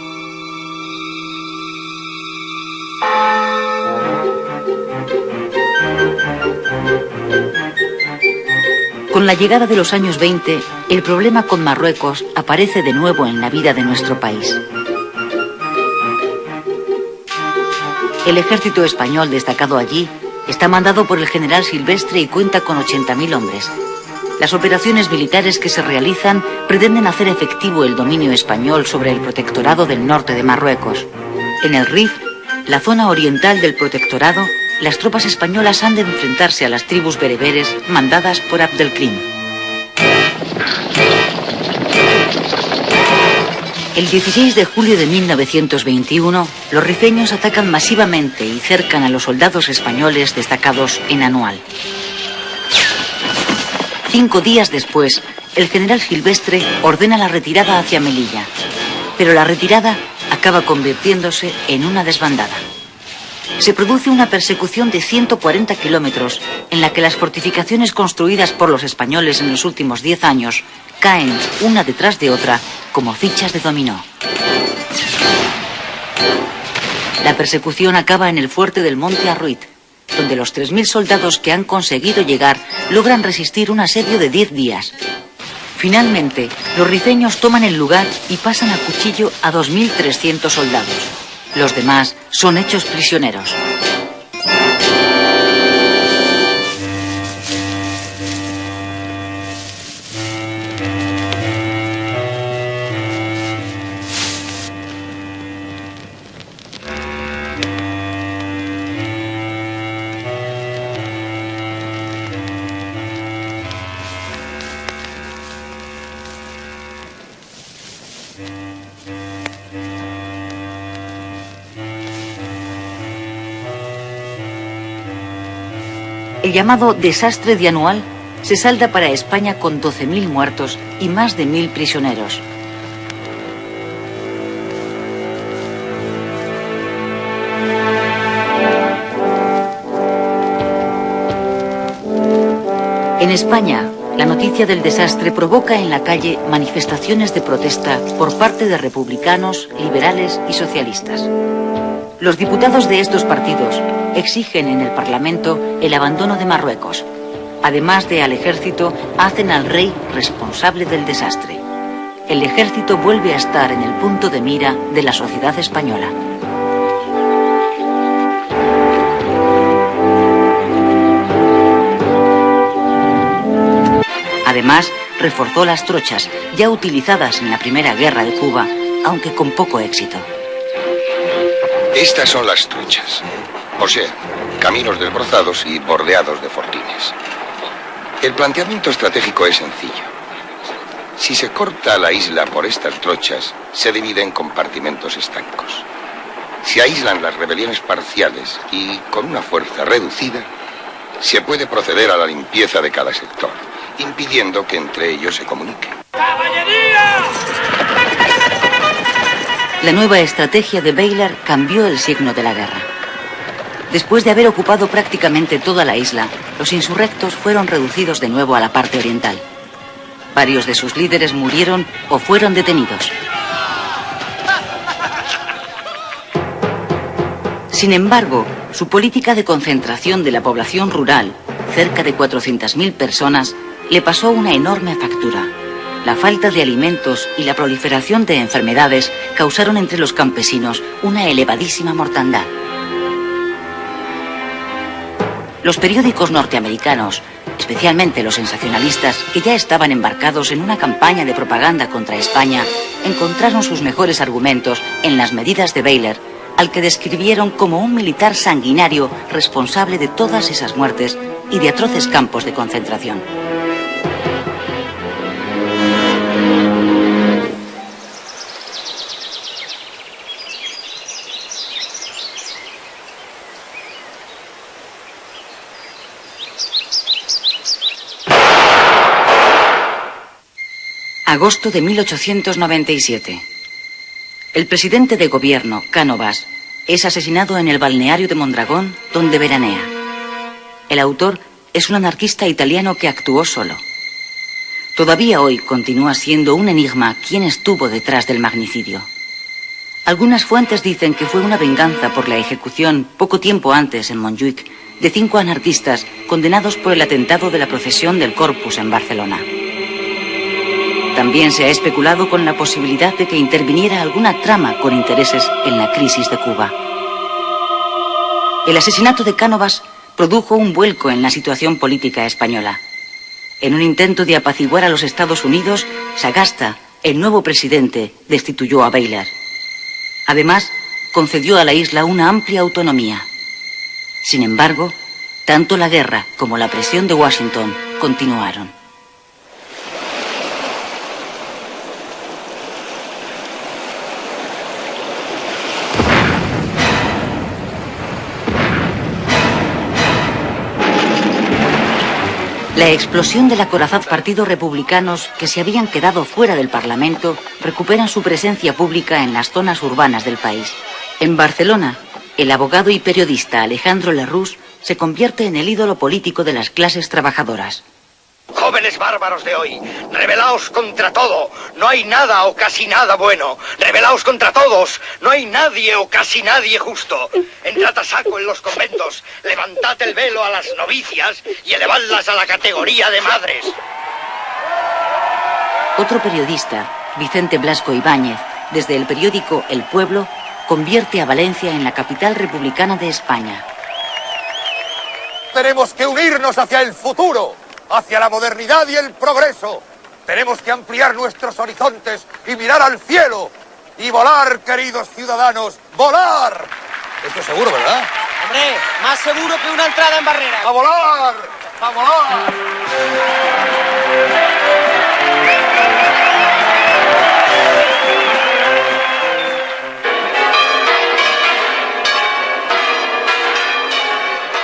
Con la llegada de los años 20, el problema con Marruecos aparece de nuevo en la vida de nuestro país. El ejército español destacado allí está mandado por el general Silvestre y cuenta con 80.000 hombres. Las operaciones militares que se realizan pretenden hacer efectivo el dominio español sobre el protectorado del norte de Marruecos. En el Rif, la zona oriental del protectorado, las tropas españolas han de enfrentarse a las tribus bereberes mandadas por Abdelkrim. El 16 de julio de 1921, los rifeños atacan masivamente y cercan a los soldados españoles destacados en Anual. 5 días después, el general Silvestre ordena la retirada hacia Melilla, pero la retirada acaba convirtiéndose en una desbandada. Se produce una persecución de 140 kilómetros en la que las fortificaciones construidas por los españoles en los últimos 10 años caen una detrás de otra como fichas de dominó. La persecución acaba en el fuerte del Monte Arruit, donde los 3.000 soldados que han conseguido llegar logran resistir un asedio de 10 días. Finalmente, los rifeños toman el lugar y pasan a cuchillo a 2.300 soldados. Los demás son hechos prisioneros. El llamado desastre dianual se salda para España con 12.000 muertos y más de 1.000 prisioneros. En España, la noticia del desastre provoca en la calle manifestaciones de protesta por parte de republicanos, liberales y socialistas. Los diputados de estos partidos exigen en el Parlamento el abandono de Marruecos. Además de al ejército, hacen al rey responsable del desastre. El ejército vuelve a estar en el punto de mira de la sociedad española. Además, reforzó las trochas, ya utilizadas en la Primera Guerra de Cuba, aunque con poco éxito.
Estas son las trochas, o sea, caminos desbrozados y bordeados de fortines. El planteamiento estratégico es sencillo. Si se corta la isla por estas trochas, se divide en compartimentos estancos. Se aíslan las rebeliones parciales y, con una fuerza reducida, se puede proceder a la limpieza de cada sector, impidiendo que entre ellos se comuniquen.
¡Caballería!
La nueva estrategia de Bayler cambió el signo de la guerra. Después de haber ocupado prácticamente toda la isla, los insurrectos fueron reducidos de nuevo a la parte oriental. Varios de sus líderes murieron o fueron detenidos. Sin embargo, su política de concentración de la población rural, cerca de 400.000 personas, le pasó una enorme factura. La falta de alimentos y la proliferación de enfermedades causaron entre los campesinos una elevadísima mortandad. Los periódicos norteamericanos, especialmente los sensacionalistas, que ya estaban embarcados en una campaña de propaganda contra España, encontraron sus mejores argumentos en las medidas de Bayler, al que describieron como un militar sanguinario responsable de todas esas muertes y de atroces campos de concentración. Agosto de 1897. El presidente de gobierno, Cánovas, es asesinado en el balneario de Mondragón, donde veranea. El autor es un anarquista italiano que actuó solo. Todavía hoy continúa siendo un enigma quién estuvo detrás del magnicidio. Algunas fuentes dicen que fue una venganza por la ejecución, poco tiempo antes en Montjuïc, de 5 anarquistas condenados por el atentado de la procesión del Corpus en Barcelona. También se ha especulado con la posibilidad de que interviniera alguna trama con intereses en la crisis de Cuba. El asesinato de Cánovas produjo un vuelco en la situación política española. En un intento de apaciguar a los Estados Unidos, Sagasta, el nuevo presidente, destituyó a Bayler. Además, concedió a la isla una amplia autonomía. Sin embargo, tanto la guerra como la presión de Washington continuaron. La explosión del acorazado partidos republicanos que se habían quedado fuera del Parlamento recuperan su presencia pública en las zonas urbanas del país. En Barcelona, el abogado y periodista Alejandro Lerroux se convierte en el ídolo político de las clases trabajadoras.
Jóvenes bárbaros de hoy, rebelaos contra todo, no hay nada o casi nada bueno, rebelaos contra todos, no hay nadie o casi nadie justo. Entrad a saco en los conventos, levantad el velo a las novicias y elevadlas a la categoría de madres.
Otro periodista, Vicente Blasco Ibáñez, desde el periódico El Pueblo, convierte a Valencia en la capital republicana de España.
Tenemos que unirnos hacia el futuro, hacia la modernidad y el progreso. Tenemos que ampliar nuestros horizontes y mirar al cielo. Y volar, queridos ciudadanos, volar. Esto es seguro, ¿verdad?
Hombre, más seguro que una entrada en barrera.
¡A volar! ¡A volar!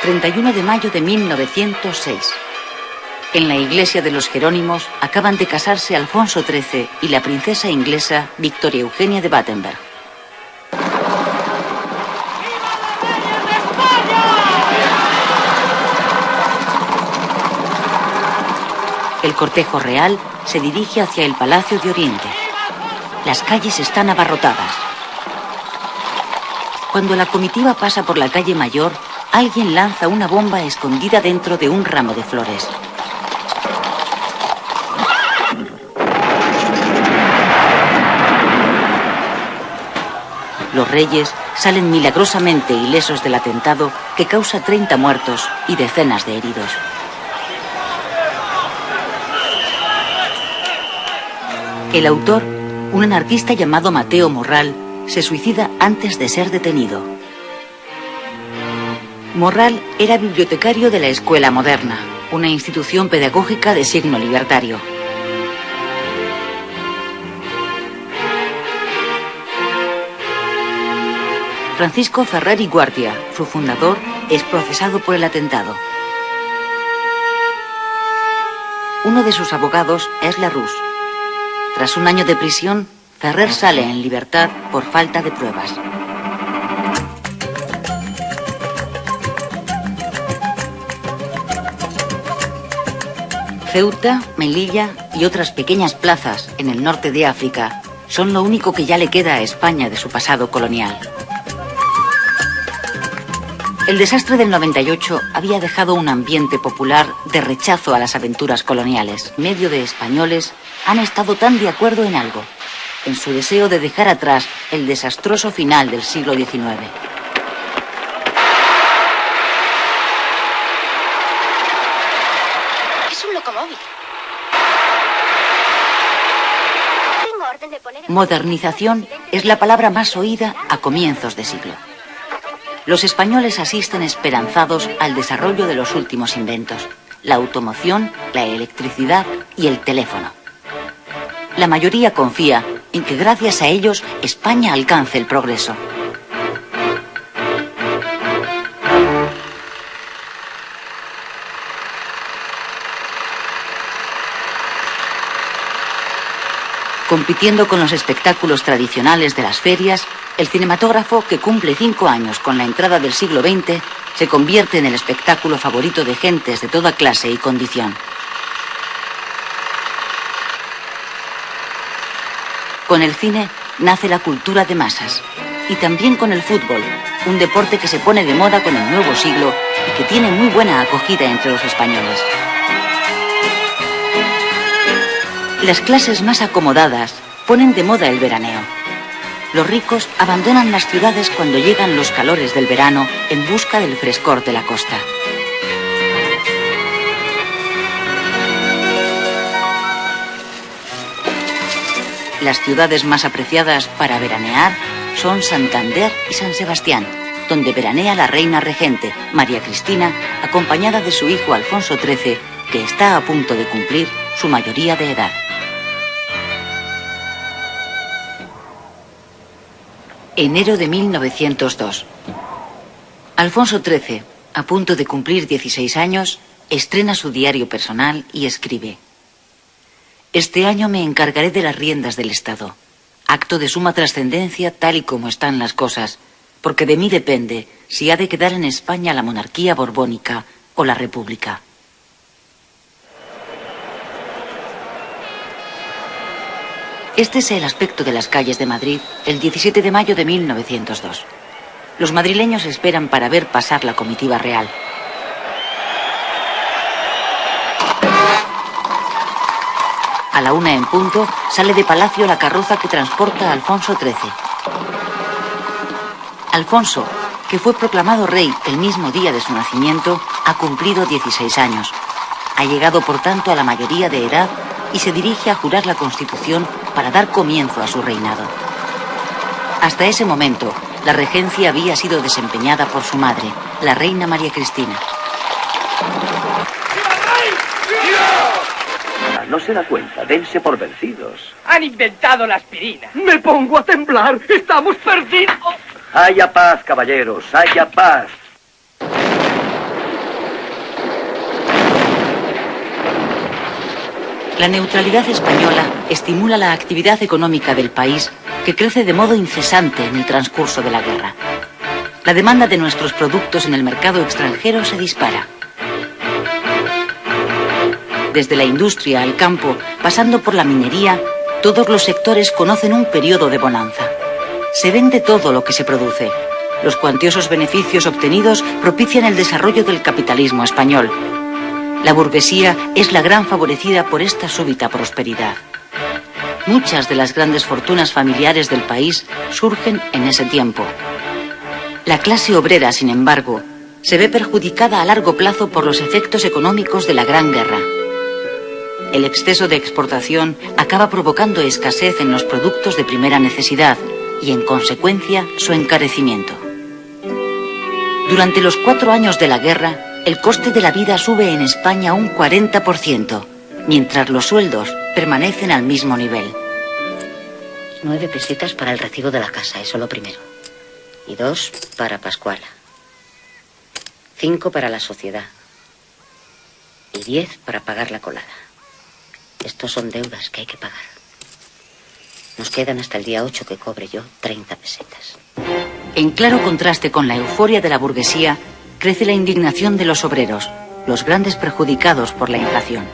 31 de mayo de 1906. En la iglesia de los Jerónimos acaban de casarse Alfonso XIII y la princesa inglesa Victoria Eugenia de Battenberg. El cortejo real se dirige hacia el Palacio de Oriente. Las calles están abarrotadas. Cuando la comitiva pasa por la calle Mayor, alguien lanza una bomba escondida dentro de un ramo de flores. Los reyes salen milagrosamente ilesos del atentado que causa 30 muertos y decenas de heridos. El autor, un anarquista llamado Mateo Morral, se suicida antes de ser detenido. Morral era bibliotecario de la Escuela Moderna, una institución pedagógica de signo libertario. Francisco Ferrer y Guardia, su fundador, es procesado por el atentado. Uno de sus abogados es Lerroux. Tras un año de prisión, Ferrer sale en libertad por falta de pruebas. Ceuta, Melilla y otras pequeñas plazas en el norte de África son lo único que ya le queda a España de su pasado colonial. El desastre del 98 había dejado un ambiente popular de rechazo a las aventuras coloniales. Medio de españoles han estado tan de acuerdo en algo, en su deseo de dejar atrás el desastroso final del siglo XIX.
Es un locomóvil. Tengo orden de poner...
Modernización es la palabra más oída a comienzos de siglo. Los españoles asisten esperanzados al desarrollo de los últimos inventos: la automoción, la electricidad y el teléfono. La mayoría confía en que gracias a ellos España alcance el progreso. Compitiendo con los espectáculos tradicionales de las ferias, el cinematógrafo, que cumple 5 años con la entrada del siglo XX, se convierte en el espectáculo favorito de gentes de toda clase y condición. Con el cine nace la cultura de masas, y también con el fútbol, un deporte que se pone de moda con el nuevo siglo y que tiene muy buena acogida entre los españoles. Las clases más acomodadas ponen de moda el veraneo. Los ricos abandonan las ciudades cuando llegan los calores del verano en busca del frescor de la costa. Las ciudades más apreciadas para veranear son Santander y San Sebastián, donde veranea la reina regente, María Cristina, acompañada de su hijo Alfonso XIII, que está a punto de cumplir su mayoría de edad. Enero de 1902. Alfonso XIII, a punto de cumplir 16 años, estrena su diario personal y escribe: Este año me encargaré de las riendas del Estado, acto de suma trascendencia tal y como están las cosas, porque de mí depende si ha de quedar en España la monarquía borbónica o la república. Este es el aspecto de las calles de Madrid el 17 de mayo de 1902. Los madrileños esperan para ver pasar la comitiva real. A la 1 en punto sale de Palacio la carroza que transporta a Alfonso XIII. Alfonso, que fue proclamado rey el mismo día de su nacimiento, ha cumplido 16 años. Ha llegado, por tanto, a la mayoría de edad y se dirige a jurar la Constitución para dar comienzo a su reinado. Hasta ese momento, la regencia había sido desempeñada por su madre, la reina María Cristina.
No se da cuenta, dense por vencidos.
Han inventado la aspirina. Me pongo a temblar. Estamos perdidos.
Haya paz, caballeros, haya paz.
La neutralidad española estimula la actividad económica del país, que crece de modo incesante en el transcurso de la guerra. La demanda de nuestros productos en el mercado extranjero se dispara. Desde la industria al campo, pasando por la minería, todos los sectores conocen un periodo de bonanza. Se vende todo lo que se produce. Los cuantiosos beneficios obtenidos propician el desarrollo del capitalismo español. La burguesía es la gran favorecida por esta súbita prosperidad. Muchas de las grandes fortunas familiares del país surgen en ese tiempo. La clase obrera, sin embargo, se ve perjudicada a largo plazo por los efectos económicos de la Gran Guerra. El exceso de exportación acaba provocando escasez en los productos de primera necesidad y, en consecuencia, su encarecimiento. Durante los 4 años de la guerra, el coste de la vida sube en España un 40%, mientras los sueldos permanecen al mismo nivel.
9 pesetas para el recibo de la casa, eso lo primero. Y 2 para Pascuala. 5 para la sociedad. Y 10 para pagar la colada. Estos son deudas que hay que pagar. Nos quedan hasta el día 8 que cobre yo 30 pesetas.
En claro contraste con la euforia de la burguesía, crece la indignación de los obreros, los grandes perjudicados por la inflación.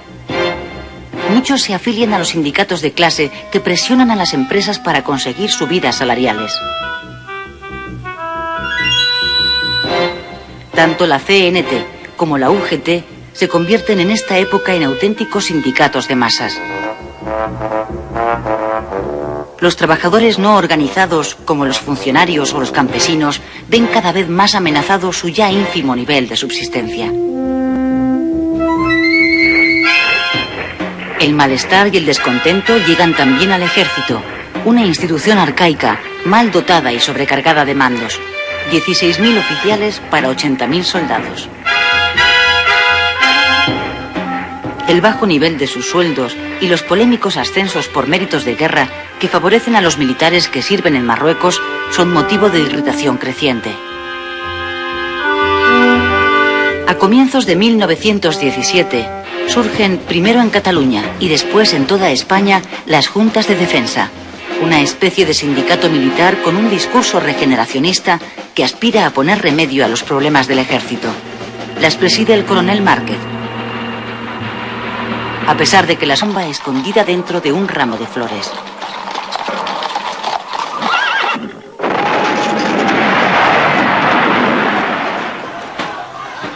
Muchos se afilian a los sindicatos de clase que presionan a las empresas para conseguir subidas salariales. Tanto la CNT como la UGT se convierten en esta época en auténticos sindicatos de masas. Los trabajadores no organizados, como los funcionarios o los campesinos, ven cada vez más amenazado su ya ínfimo nivel de subsistencia. El malestar y el descontento llegan también al ejército, una institución arcaica, mal dotada y sobrecargada de mandos. 16.000 oficiales para 80.000 soldados. El bajo nivel de sus sueldos y los polémicos ascensos por méritos de guerra que favorecen a los militares que sirven en Marruecos son motivo de irritación creciente. A comienzos de 1917 surgen primero en Cataluña y después en toda España las juntas de defensa, una especie de sindicato militar con un discurso regeneracionista que aspira a poner remedio a los problemas del ejército. Las preside el coronel Márquez, a pesar de que la sombra escondida dentro de un ramo de flores.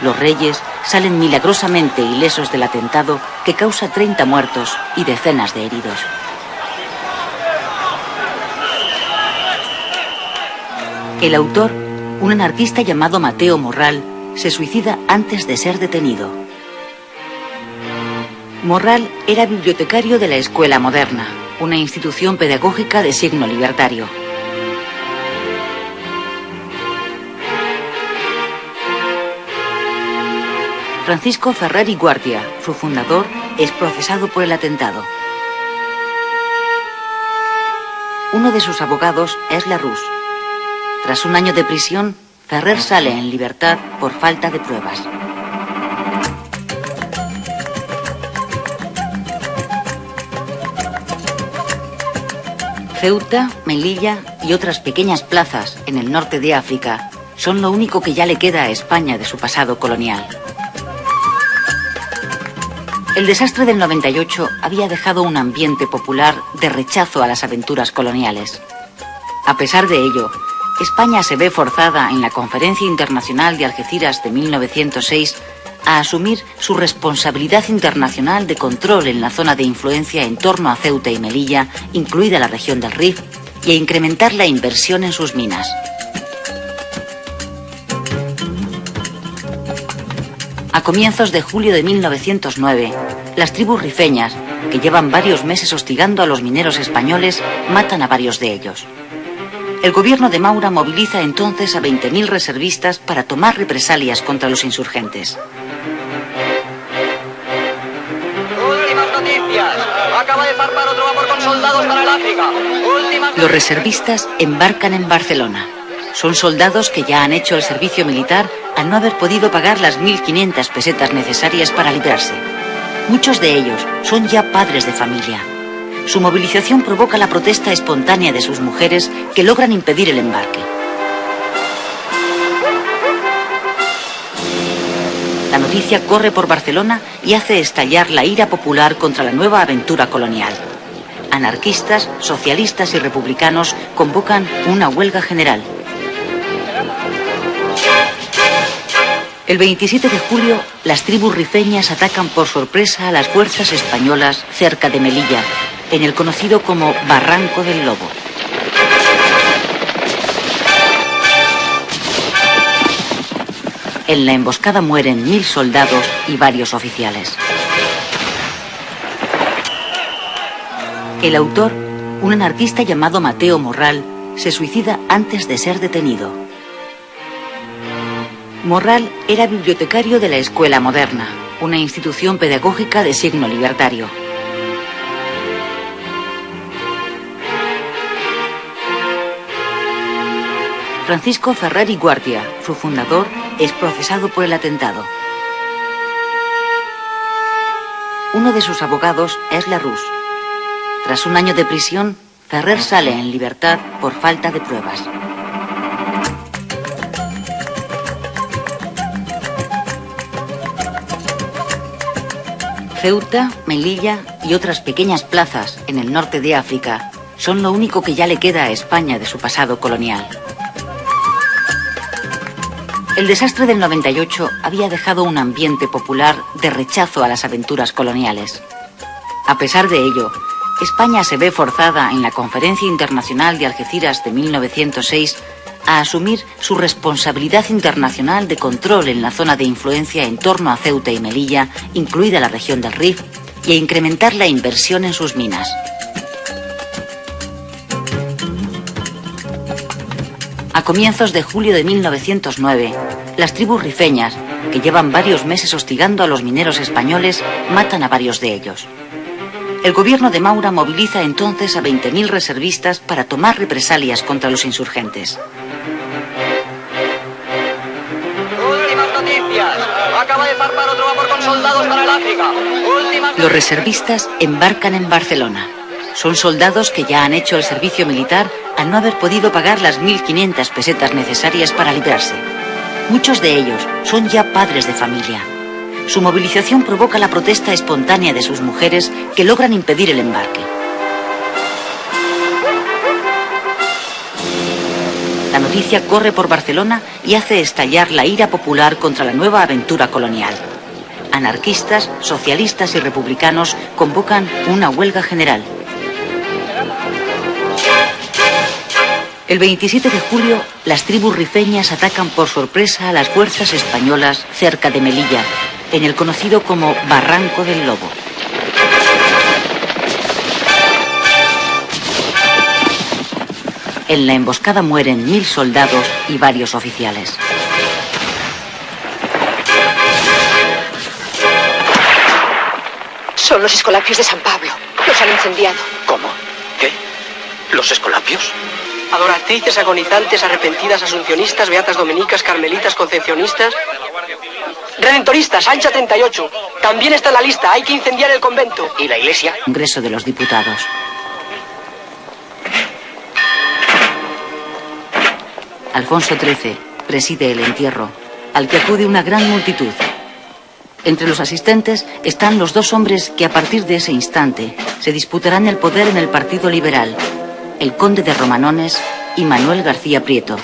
Los reyes salen milagrosamente ilesos del atentado que causa 30 muertos y decenas de heridos. El autor, un anarquista llamado Mateo Morral, se suicida antes de ser detenido. Morral era bibliotecario de la Escuela Moderna, una institución pedagógica de signo libertario. Francisco Ferrer y Guardia, su fundador, es procesado por el atentado. Uno de sus abogados es Larrousse. Tras un año de prisión, Ferrer sale en libertad por falta de pruebas. Ceuta, Melilla y otras pequeñas plazas en el norte de África son lo único que ya le queda a España de su pasado colonial. El desastre del 98 había dejado un ambiente popular de rechazo a las aventuras coloniales. A pesar de ello, España se ve forzada en la Conferencia Internacional de Algeciras de 1906 a asumir su responsabilidad internacional de control en la zona de influencia en torno a Ceuta y Melilla, incluida la región del Rif, y a incrementar la inversión en sus minas. A comienzos de julio de 1909, las tribus rifeñas, que llevan varios meses hostigando a los mineros españoles, matan a varios de ellos. El gobierno de Maura moviliza entonces a 20.000 reservistas para tomar represalias contra los insurgentes.
Últimas noticias. Acaba de zarpar otro vapor con soldados para el África.
Los reservistas embarcan en Barcelona. Son soldados que ya han hecho el servicio militar al no haber podido pagar las 1.500 pesetas necesarias para librarse. Muchos de ellos son ya padres de familia. Su movilización provoca la protesta espontánea de sus mujeres que logran impedir el embarque. La noticia corre por Barcelona y hace estallar la ira popular contra la nueva aventura colonial. Anarquistas, socialistas y republicanos convocan una huelga general. El 27 de julio, las tribus rifeñas atacan por sorpresa a las fuerzas españolas cerca de Melilla, en el conocido como Barranco del Lobo. En la emboscada mueren 1000 soldados y varios oficiales. El autor, un anarquista llamado Mateo Morral, se suicida antes de ser detenido. Morral era bibliotecario de la Escuela Moderna, una institución pedagógica de signo libertario. Francisco Ferrer y Guardia, su fundador, es procesado por el atentado. Uno de sus abogados es Larrousse. Tras un año de prisión, Ferrer sale en libertad por falta de pruebas. Ceuta, Melilla y otras pequeñas plazas en el norte de África son lo único que ya le queda a España de su pasado colonial. El desastre del 98 había dejado un ambiente popular de rechazo a las aventuras coloniales. A pesar de ello, España se ve forzada en la Conferencia Internacional de Algeciras de 1906 a asumir su responsabilidad internacional de control en la zona de influencia en torno a Ceuta y Melilla, incluida la región del Rif, y a incrementar la inversión en sus minas. A comienzos de julio de 1909, las tribus rifeñas, que llevan varios meses hostigando a los mineros españoles, matan a varios de ellos. El gobierno de Maura moviliza entonces a 20.000 reservistas para tomar represalias contra los insurgentes.
Últimas noticias. Acaba de zarpar otro vapor con soldados para el África.
Los reservistas embarcan en Barcelona. Son soldados que ya han hecho el servicio militar al no haber podido pagar las 1.500 pesetas necesarias para librarse. Muchos de ellos son ya padres de familia. Su movilización provoca la protesta espontánea de sus mujeres que logran impedir el embarque. La noticia corre por Barcelona y hace estallar la ira popular contra la nueva aventura colonial. Anarquistas, socialistas y republicanos convocan una huelga general. El 27 de julio, las tribus rifeñas atacan por sorpresa a las fuerzas españolas cerca de Melilla, en el conocido como Barranco del Lobo. En la emboscada mueren 1000 soldados y varios oficiales.
Son los escolapios de San Pablo. Los han incendiado.
¿Cómo? ¿Qué? ¿Los escolapios?
Adoratrices, agonizantes, arrepentidas, asuncionistas, beatas dominicas, carmelitas, concepcionistas... Redentoristas, Ancha 38. También está en la lista, hay que incendiar el convento.
¿Y la iglesia?
Congreso de los Diputados. Alfonso XIII preside el entierro, al que acude una gran multitud. Entre los asistentes están los dos hombres que a partir de ese instante se disputarán el poder en el Partido Liberal, el conde de Romanones y Manuel García Prieto.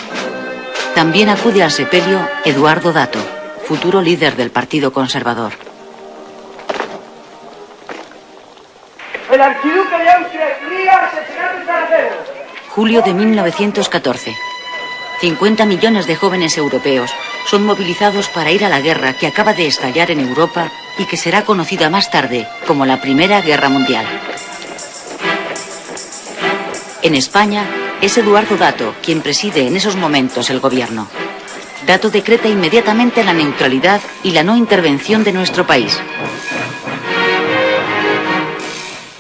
También acude al sepelio Eduardo Dato, futuro líder del Partido Conservador.
El archiduque de Austria Hungría asesinado en Sarajevo.
Julio de 1914. 50 millones de jóvenes europeos son movilizados para ir a la guerra que acaba de estallar en Europa y que será conocida más tarde como la Primera Guerra Mundial. En España es Eduardo Dato quien preside en esos momentos el gobierno. Dato decreta inmediatamente la neutralidad y la no intervención de nuestro país.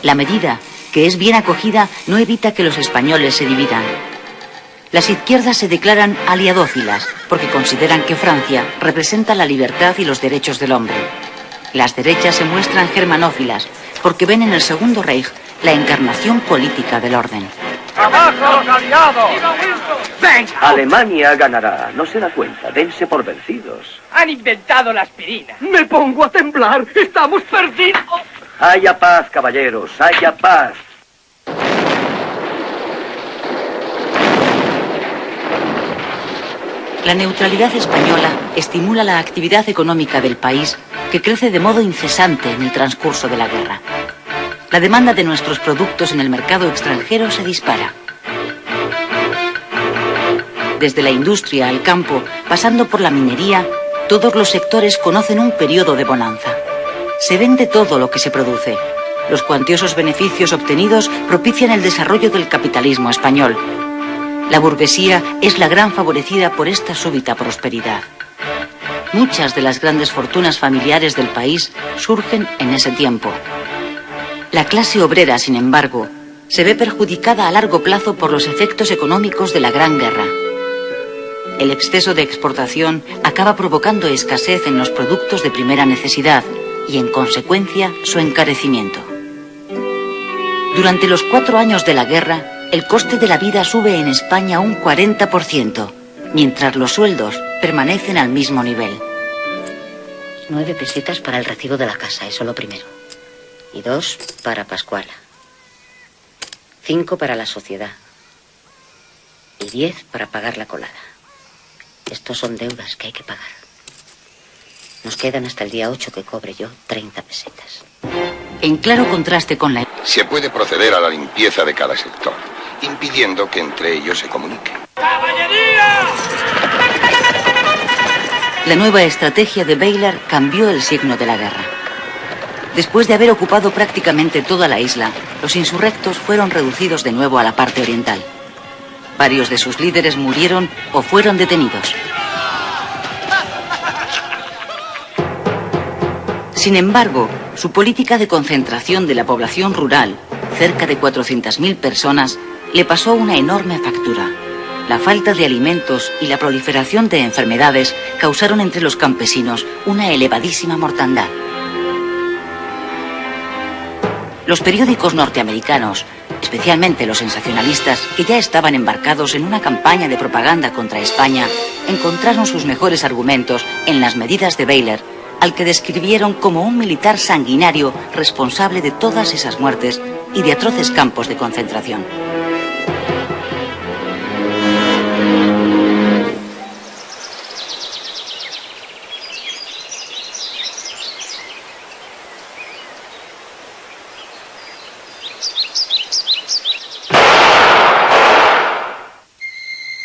La medida, que es bien acogida, no evita que los españoles se dividan. Las izquierdas se declaran aliadófilas porque consideran que Francia representa la libertad y los derechos del hombre. Las derechas se muestran germanófilas porque ven en el Segundo Reich la encarnación política del orden.
¡Abajo los aliados!
¡Venga! Alemania ganará. No se da cuenta. Dense por vencidos.
Han inventado la aspirina. Me pongo a temblar. Estamos perdidos.
Haya paz, caballeros. Haya paz.
La neutralidad española estimula la actividad económica del país, que crece de modo incesante en el transcurso de la guerra. La demanda de nuestros productos en el mercado extranjero se dispara. Desde la industria al campo, pasando por la minería, todos los sectores conocen un periodo de bonanza. Se vende todo lo que se produce. Los cuantiosos beneficios obtenidos propician el desarrollo del capitalismo español. La burguesía es la gran favorecida por esta súbita prosperidad. Muchas de las grandes fortunas familiares del país surgen en ese tiempo. La clase obrera, sin embargo, se ve perjudicada a largo plazo por los efectos económicos de la Gran Guerra. El exceso de exportación acaba provocando escasez en los productos de primera necesidad y, en consecuencia, su encarecimiento. Durante los 4 años de la guerra, el coste de la vida sube en España un 40%, mientras los sueldos permanecen al mismo nivel.
9 pesetas para el recibo de la casa, eso lo primero. Y 2 para Pascuala. 5 para la sociedad. Y 10 para pagar la colada. Estos son deudas que hay que pagar. Nos quedan hasta el día 8 que cobre yo 30 pesetas.
En claro contraste con la...
Se puede proceder a la limpieza de cada sector, impidiendo que entre ellos se comuniquen.
¡Caballería!
La nueva estrategia de Bayler cambió el signo de la guerra. Después de haber ocupado prácticamente toda la isla, los insurrectos fueron reducidos de nuevo a la parte oriental. Varios de sus líderes murieron o fueron detenidos. Sin embargo, su política de concentración de la población rural, cerca de 400.000 personas, le pasó una enorme factura. La falta de alimentos y la proliferación de enfermedades causaron entre los campesinos una elevadísima mortandad. Los periódicos norteamericanos, especialmente los sensacionalistas, que ya estaban embarcados en una campaña de propaganda contra España, encontraron sus mejores argumentos en las medidas de Bayler, al que describieron como un militar sanguinario responsable de todas esas muertes y de atroces campos de concentración.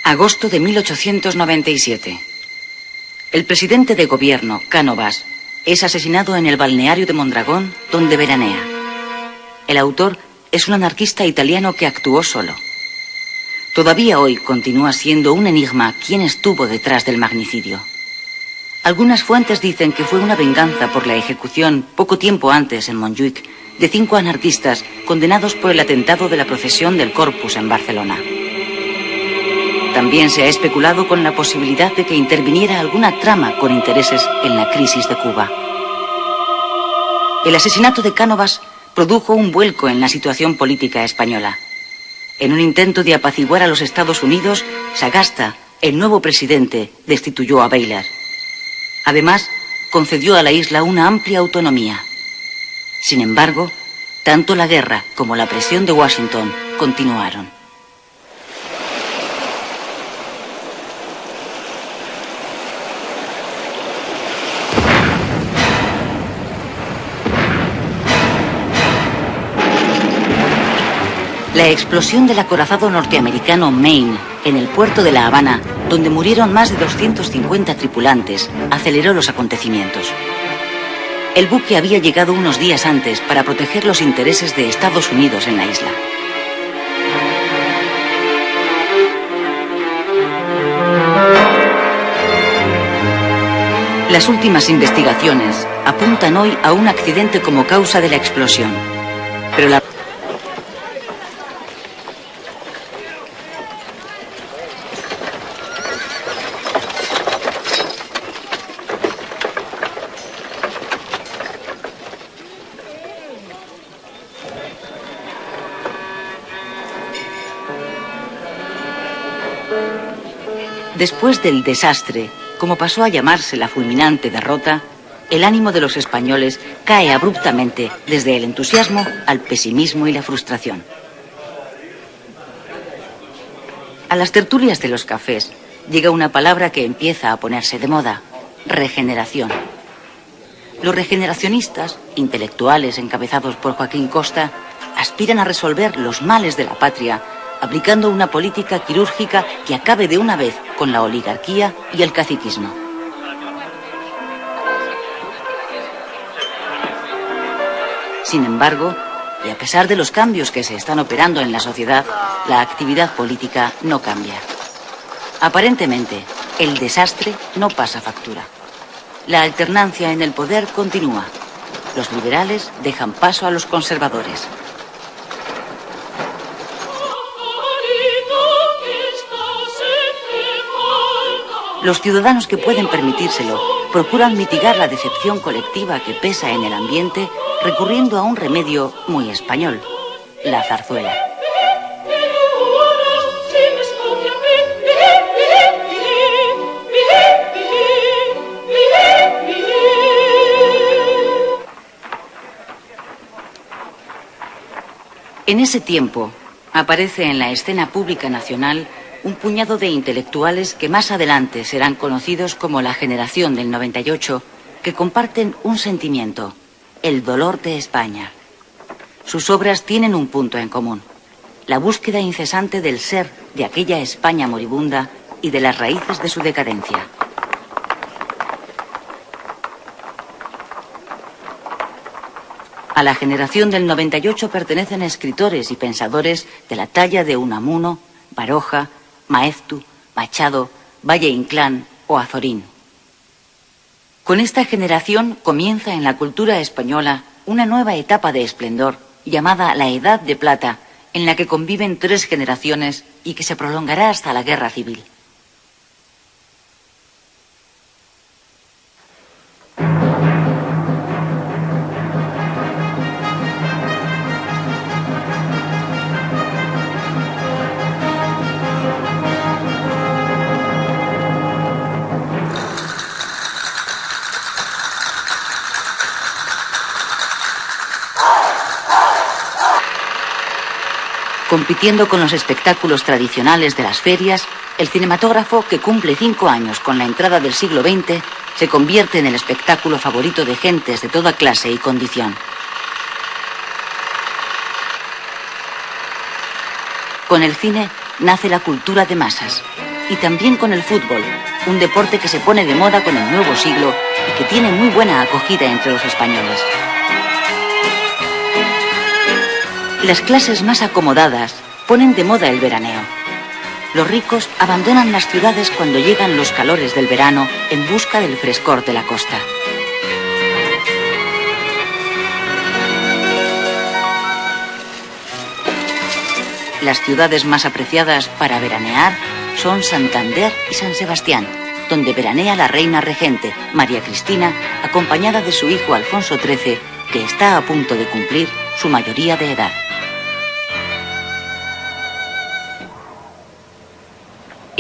Agosto de 1897. El presidente de gobierno, Cánovas, es asesinado en el balneario de Mondragón, donde veranea. El autor es un anarquista italiano que actuó solo. Todavía hoy continúa siendo un enigma quién estuvo detrás del magnicidio. Algunas fuentes dicen que fue una venganza por la ejecución, poco tiempo antes en Montjuïc, de 5 anarquistas condenados por el atentado de la procesión del Corpus en Barcelona. También se ha especulado con la posibilidad de que interviniera alguna trama con intereses en la crisis de Cuba. El asesinato de Cánovas produjo un vuelco en la situación política española. En un intento de apaciguar a los Estados Unidos, Sagasta, el nuevo presidente, destituyó a Bayler. Además, concedió a la isla una amplia autonomía. Sin embargo, tanto la guerra como la presión de Washington continuaron. La explosión del acorazado norteamericano Maine en el puerto de La Habana, donde murieron más de 250 tripulantes, aceleró los acontecimientos. El buque había llegado unos días antes para proteger los intereses de Estados Unidos en la isla. Las últimas investigaciones apuntan hoy a un accidente como causa de la explosión, pero la... Después del desastre, como pasó a llamarse la fulminante derrota, el ánimo de los españoles cae abruptamente desde el entusiasmo al pesimismo y la frustración. A las tertulias de los cafés llega una palabra que empieza a ponerse de moda: regeneración. Los regeneracionistas, intelectuales encabezados por Joaquín Costa, aspiran a resolver los males de la patria aplicando una política quirúrgica que acabe de una vez con la oligarquía y el caciquismo. Sin embargo, y a pesar de los cambios que se están operando en la sociedad, la actividad política no cambia. Aparentemente, el desastre no pasa factura. La alternancia en el poder continúa. Los liberales dejan paso a los conservadores. Los ciudadanos que pueden permitírselo procuran mitigar la decepción colectiva que pesa en el ambiente recurriendo a un remedio muy español: la zarzuela. En ese tiempo aparece en la escena pública nacional un puñado de intelectuales que más adelante serán conocidos como la generación del 98, que comparten un sentimiento: el dolor de España. Sus obras tienen un punto en común: la búsqueda incesante del ser de aquella España moribunda y de las raíces de su decadencia. A la generación del 98 pertenecen escritores y pensadores de la talla de Unamuno, Baroja, Maeztu, Machado, Valle Inclán o Azorín. Con esta generación comienza en la cultura española una nueva etapa de esplendor llamada la Edad de Plata, en la que conviven 3 generaciones y que se prolongará hasta la Guerra Civil. Compitiendo con los espectáculos tradicionales de las ferias, el cinematógrafo, que cumple 5 años con la entrada del siglo XX, se convierte en el espectáculo favorito de gentes de toda clase y condición. Con el cine nace la cultura de masas, y también con el fútbol, un deporte que se pone de moda con el nuevo siglo y que tiene muy buena acogida entre los españoles. Las clases más acomodadas ponen de moda el veraneo. Los ricos abandonan las ciudades cuando llegan los calores del verano en busca del frescor de la costa. Las ciudades más apreciadas para veranear son Santander y San Sebastián, donde veranea la reina regente, María Cristina, acompañada de su hijo Alfonso XIII, que está a punto de cumplir su mayoría de edad.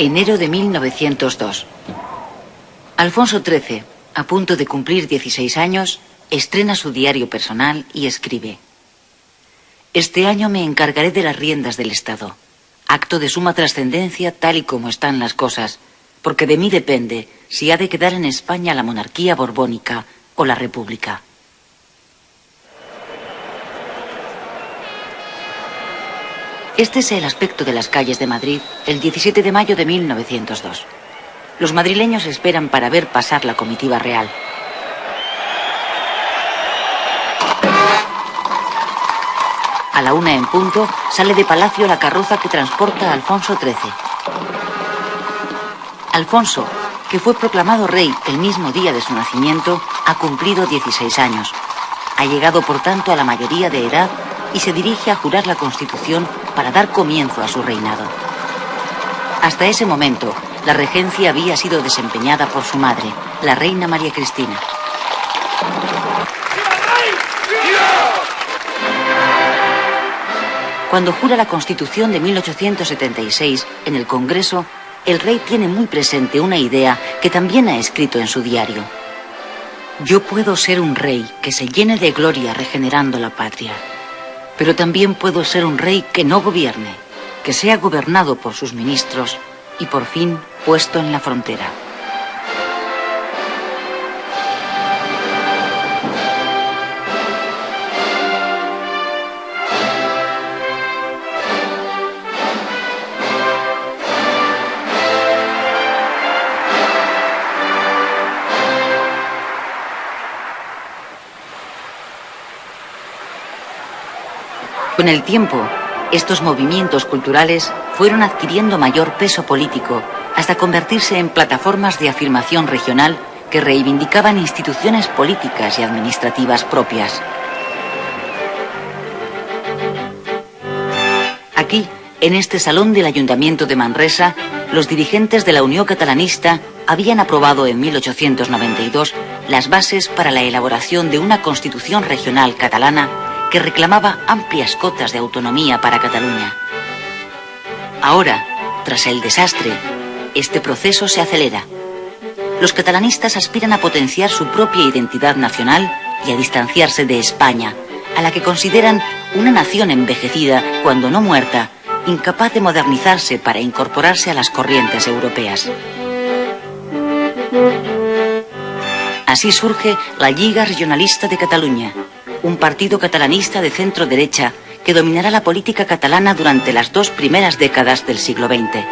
Enero de 1902. Alfonso XIII, a punto de cumplir 16 años, estrena su diario personal y escribe: «Este año me encargaré de las riendas del Estado, acto de suma trascendencia tal y como están las cosas, porque de mí depende si ha de quedar en España la monarquía borbónica o la república». Este es el aspecto de las calles de Madrid el 17 de mayo de 1902. Los madrileños esperan para ver pasar la comitiva real. A la 1 en punto sale de Palacio la carroza que transporta a Alfonso XIII. Alfonso, que fue proclamado rey el mismo día de su nacimiento, ha cumplido 16 años. Ha llegado, por tanto, a la mayoría de edad y se dirige a jurar la Constitución para dar comienzo a su reinado. Hasta ese momento, la regencia había sido desempeñada por su madre, la reina María Cristina. Cuando jura la Constitución de 1876 en el Congreso, el rey tiene muy presente una idea que también ha escrito en su diario. Yo puedo ser un rey que se llene de gloria regenerando la patria, pero también puedo ser un rey que no gobierne, que sea gobernado por sus ministros y por fin puesto en la frontera. Con el tiempo, estos movimientos culturales fueron adquiriendo mayor peso político hasta convertirse en plataformas de afirmación regional que reivindicaban instituciones políticas y administrativas propias. Aquí, en este salón del Ayuntamiento de Manresa, los dirigentes de la Unió Catalanista habían aprobado en 1892 las bases para la elaboración de una constitución regional catalana que reclamaba amplias cotas de autonomía para Cataluña. Ahora, tras el desastre, este proceso se acelera. Los catalanistas aspiran a potenciar su propia identidad nacional y a distanciarse de España, a la que consideran una nación envejecida, cuando no muerta, incapaz de modernizarse para incorporarse a las corrientes europeas. Así surge la Lliga Regionalista de Cataluña, un partido catalanista de centro-derecha que dominará la política catalana durante las 2 primeras décadas del siglo XX.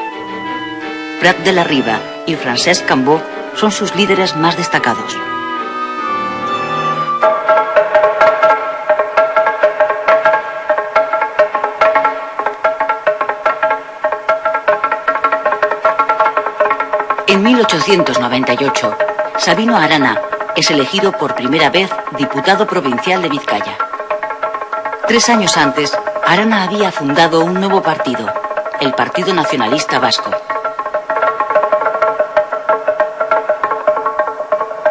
Prat de la Riba y Francesc Cambó son sus líderes más destacados. En 1898, Sabino Arana es elegido por primera vez diputado provincial de Vizcaya. 3 años antes, Arana había fundado un nuevo partido, el Partido Nacionalista Vasco.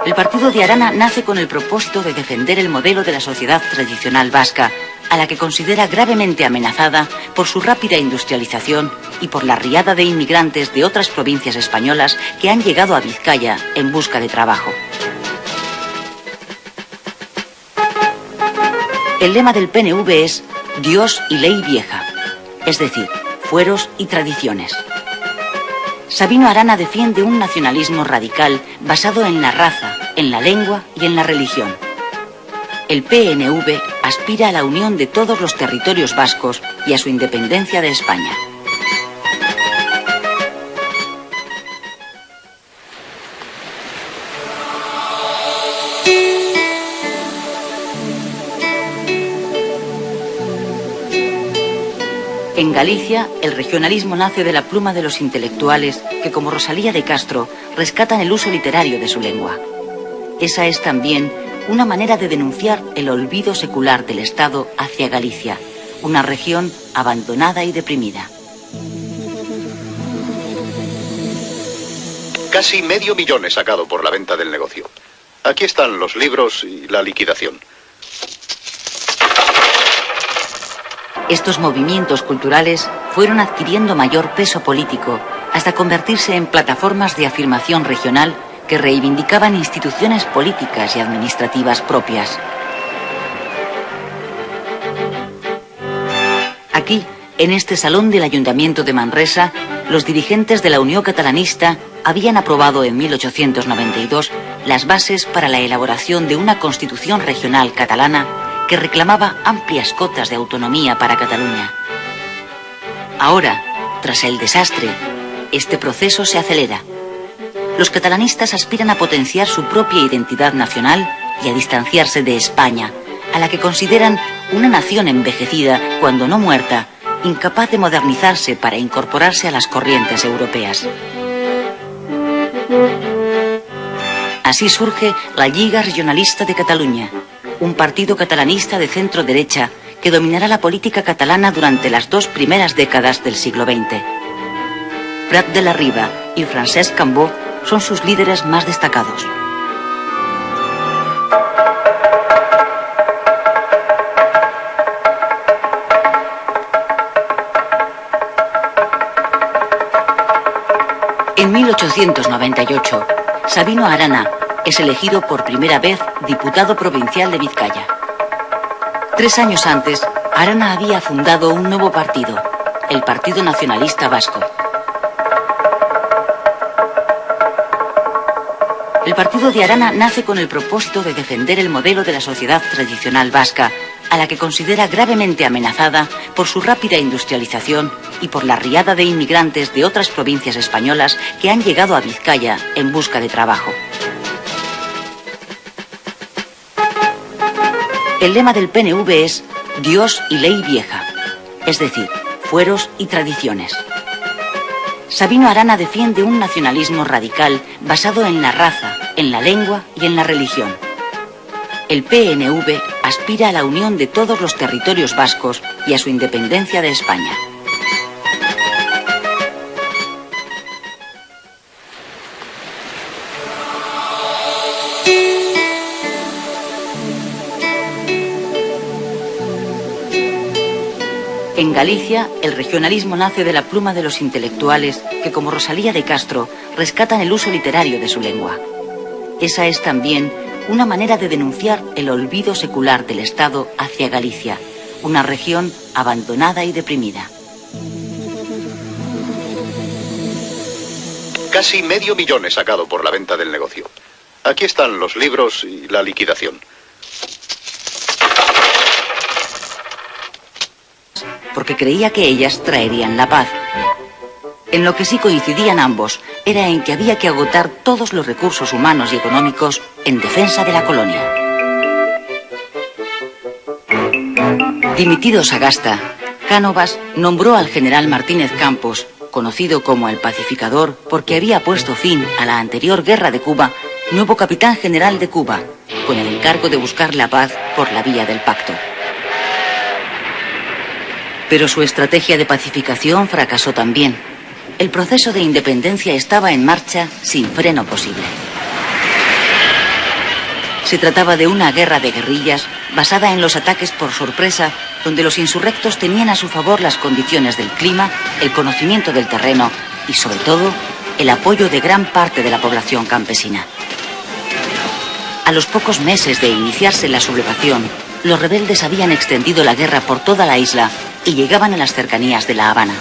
El partido de Arana nace con el propósito de defender el modelo de la sociedad tradicional vasca, a la que considera gravemente amenazada por su rápida industrialización y por la riada de inmigrantes de otras provincias españolas que han llegado a Vizcaya en busca de trabajo. El lema del PNV es Dios y ley vieja, es decir, fueros y tradiciones. Sabino Arana defiende un nacionalismo radical basado en la raza, en la lengua y en la religión. El PNV aspira a la unión de todos los territorios vascos y a su independencia de España. En Galicia, el regionalismo nace de la pluma de los intelectuales que, como Rosalía de Castro, rescatan el uso literario de su lengua. Esa es también una manera de denunciar el olvido secular del Estado hacia Galicia, una región abandonada y deprimida.
Casi $500,000 he sacado por la venta del negocio. Aquí están los libros y la liquidación.
Estos movimientos culturales fueron adquiriendo mayor peso político hasta convertirse en plataformas de afirmación regional que reivindicaban instituciones políticas y administrativas propias. Aquí, en este salón del Ayuntamiento de Manresa, los dirigentes de la Unió Catalanista habían aprobado en 1892 las bases para la elaboración de una constitución regional catalana que reclamaba amplias cotas de autonomía para Cataluña. Ahora, tras el desastre, este proceso se acelera. Los catalanistas aspiran a potenciar su propia identidad nacional y a distanciarse de España, a la que consideran una nación envejecida, cuando no muerta, incapaz de modernizarse para incorporarse a las corrientes europeas. Así surge la Lliga Regionalista de Cataluña, un partido catalanista de centro-derecha que dominará la política catalana durante las 2 primeras décadas del siglo XX. Prat de la Riba y Francesc Cambó son sus líderes más destacados. En 1898, Sabino Arana es elegido por primera vez diputado provincial de Vizcaya. 3 años antes, Arana había fundado un nuevo partido, el Partido Nacionalista Vasco. El partido de Arana nace con el propósito de defender el modelo de la sociedad tradicional vasca, a la que considera gravemente amenazada por su rápida industrialización y por la riada de inmigrantes de otras provincias españolas que han llegado a Vizcaya en busca de trabajo. El lema del PNV es Dios y ley vieja, es decir, fueros y tradiciones. Sabino Arana defiende un nacionalismo radical basado en la raza, en la lengua y en la religión. El PNV aspira a la unión de todos los territorios vascos y a su independencia de España. En Galicia, el regionalismo nace de la pluma de los intelectuales que, como Rosalía de Castro, rescatan el uso literario de su lengua. Esa es también una manera de denunciar el olvido secular del Estado hacia Galicia, una región abandonada y deprimida.
Casi $500,000 sacado por la venta del negocio. Aquí están los libros y la liquidación.
Porque creía que ellas traerían la paz. En lo que sí coincidían ambos era en que había que agotar todos los recursos humanos y económicos en defensa de la colonia. Dimitido Sagasta, Cánovas nombró al general Martínez Campos, conocido como el pacificador porque había puesto fin a la anterior guerra de Cuba, nuevo capitán general de Cuba, con el encargo de buscar la paz por la vía del pacto. Pero su estrategia de pacificación fracasó también. El proceso de independencia estaba en marcha sin freno posible. Se trataba de una guerra de guerrillas basada en los ataques por sorpresa, donde los insurrectos tenían a su favor las condiciones del clima, el conocimiento del terreno y, sobre todo, el apoyo de gran parte de la población campesina. A los pocos meses de iniciarse la sublevación, los rebeldes habían extendido la guerra por toda la isla y llegaban a las cercanías de La Habana.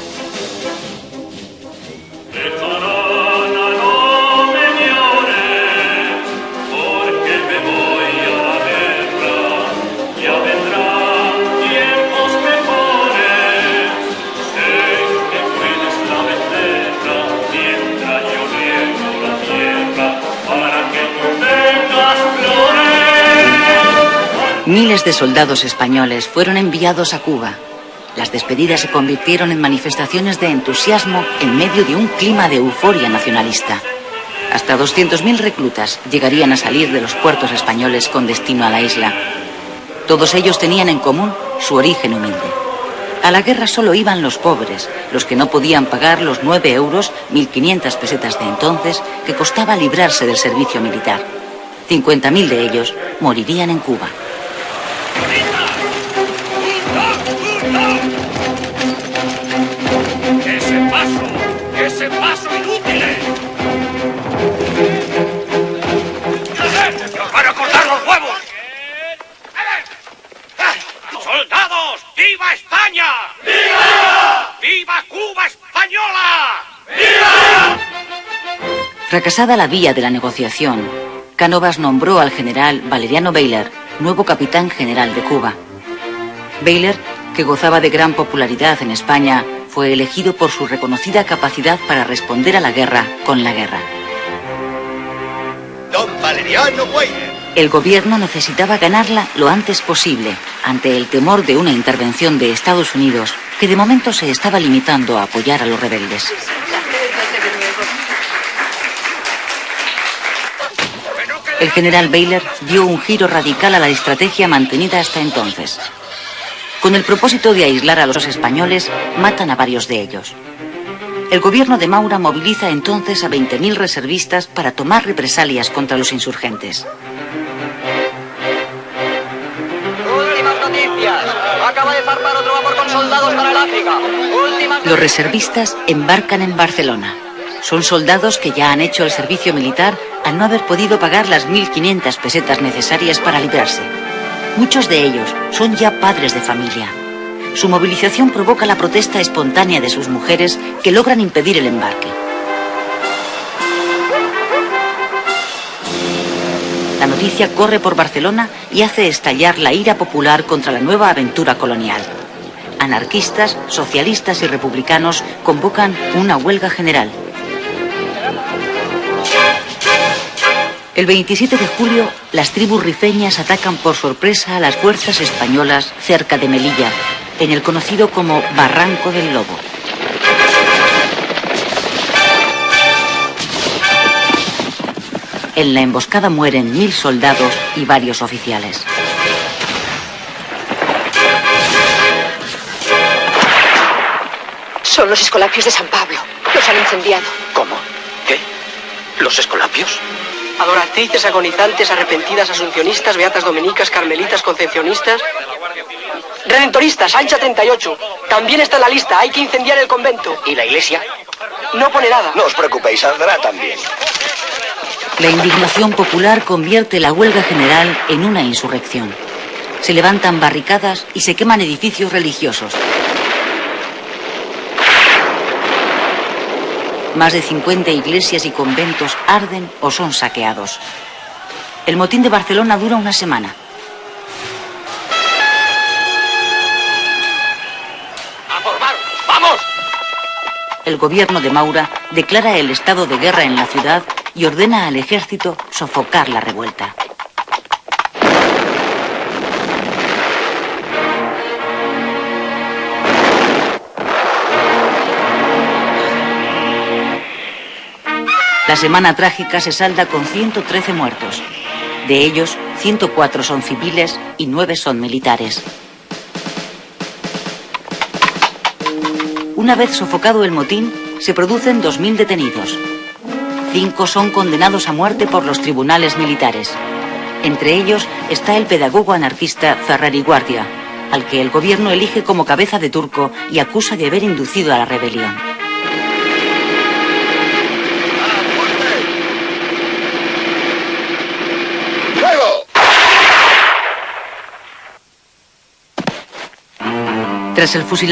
Miles de soldados españoles fueron enviados a Cuba. Las despedidas se convirtieron en manifestaciones de entusiasmo en medio de un clima de euforia nacionalista. Hasta 200.000 reclutas llegarían a salir de los puertos españoles con destino a la isla. Todos ellos tenían en común su origen humilde. A la guerra solo iban los pobres, los que no podían pagar los 9 euros, 1.500 pesetas de entonces, que costaba librarse del servicio militar. 50.000 de ellos morirían en Cuba.
¡Ese paso, inútiles! ¡Nos van a cortar los huevos! ¡Soldados! ¡Viva España! ¡Viva! ¡Viva Cuba española! ¡Viva!
Fracasada la vía de la negociación, Cánovas nombró al general Valeriano Bayler nuevo capitán general de Cuba. Bayler, que gozaba de gran popularidad en España, fue elegido por su reconocida capacidad para responder a la guerra con la guerra.
Don Valeriano Bayler.
El gobierno necesitaba ganarla lo antes posible, ante el temor de una intervención de Estados Unidos, que de momento se estaba limitando a apoyar a los rebeldes. El general Bayler dio un giro radical a la estrategia mantenida hasta entonces. Con el propósito de aislar a los españoles, matan a varios de ellos. El gobierno de Maura moviliza entonces a 20.000 reservistas para tomar represalias contra los insurgentes.
Últimas noticias. Acaba de zarpar otro vapor con soldados para el África.
Los reservistas embarcan en Barcelona. Son soldados que ya han hecho el servicio militar al no haber podido pagar las 1.500 pesetas necesarias para librarse. Muchos de ellos son ya padres de familia. Su movilización provoca la protesta espontánea de sus mujeres que logran impedir el embarque. La noticia corre por Barcelona y hace estallar la ira popular contra la nueva aventura colonial. Anarquistas, socialistas y republicanos convocan una huelga general. El 27 de julio, las tribus rifeñas atacan por sorpresa a las fuerzas españolas cerca de Melilla, en el conocido como Barranco del Lobo. En la emboscada mueren 1000 soldados y varios oficiales.
Son los escolapios de San Pablo. Los han incendiado.
¿Cómo? ¿Qué? ¿Los escolapios?
Adoratrices, agonizantes, arrepentidas, asuncionistas, beatas dominicas, carmelitas, concepcionistas. Redentoristas, Ancha 38. También está en la lista, hay que incendiar el convento.
¿Y la iglesia?
No pone nada.
No os preocupéis, saldrá también.
La indignación popular convierte la huelga general en una insurrección. Se levantan barricadas y se queman edificios religiosos. Más de 50 iglesias y conventos arden o son saqueados. El motín de Barcelona dura una semana.
¡A formar! ¡Vamos!
El gobierno de Maura declara el estado de guerra en la ciudad y ordena al ejército sofocar la revuelta. La semana trágica se salda con 113 muertos. De ellos, 104 son civiles y 9 son militares. Una vez sofocado el motín, se producen 2000 detenidos. 5 son condenados a muerte por los tribunales militares. Entre ellos está el pedagogo anarquista Ferrer y Guardia, al que el gobierno elige como cabeza de turco y acusa de haber inducido a la rebelión. Tras el fusilamiento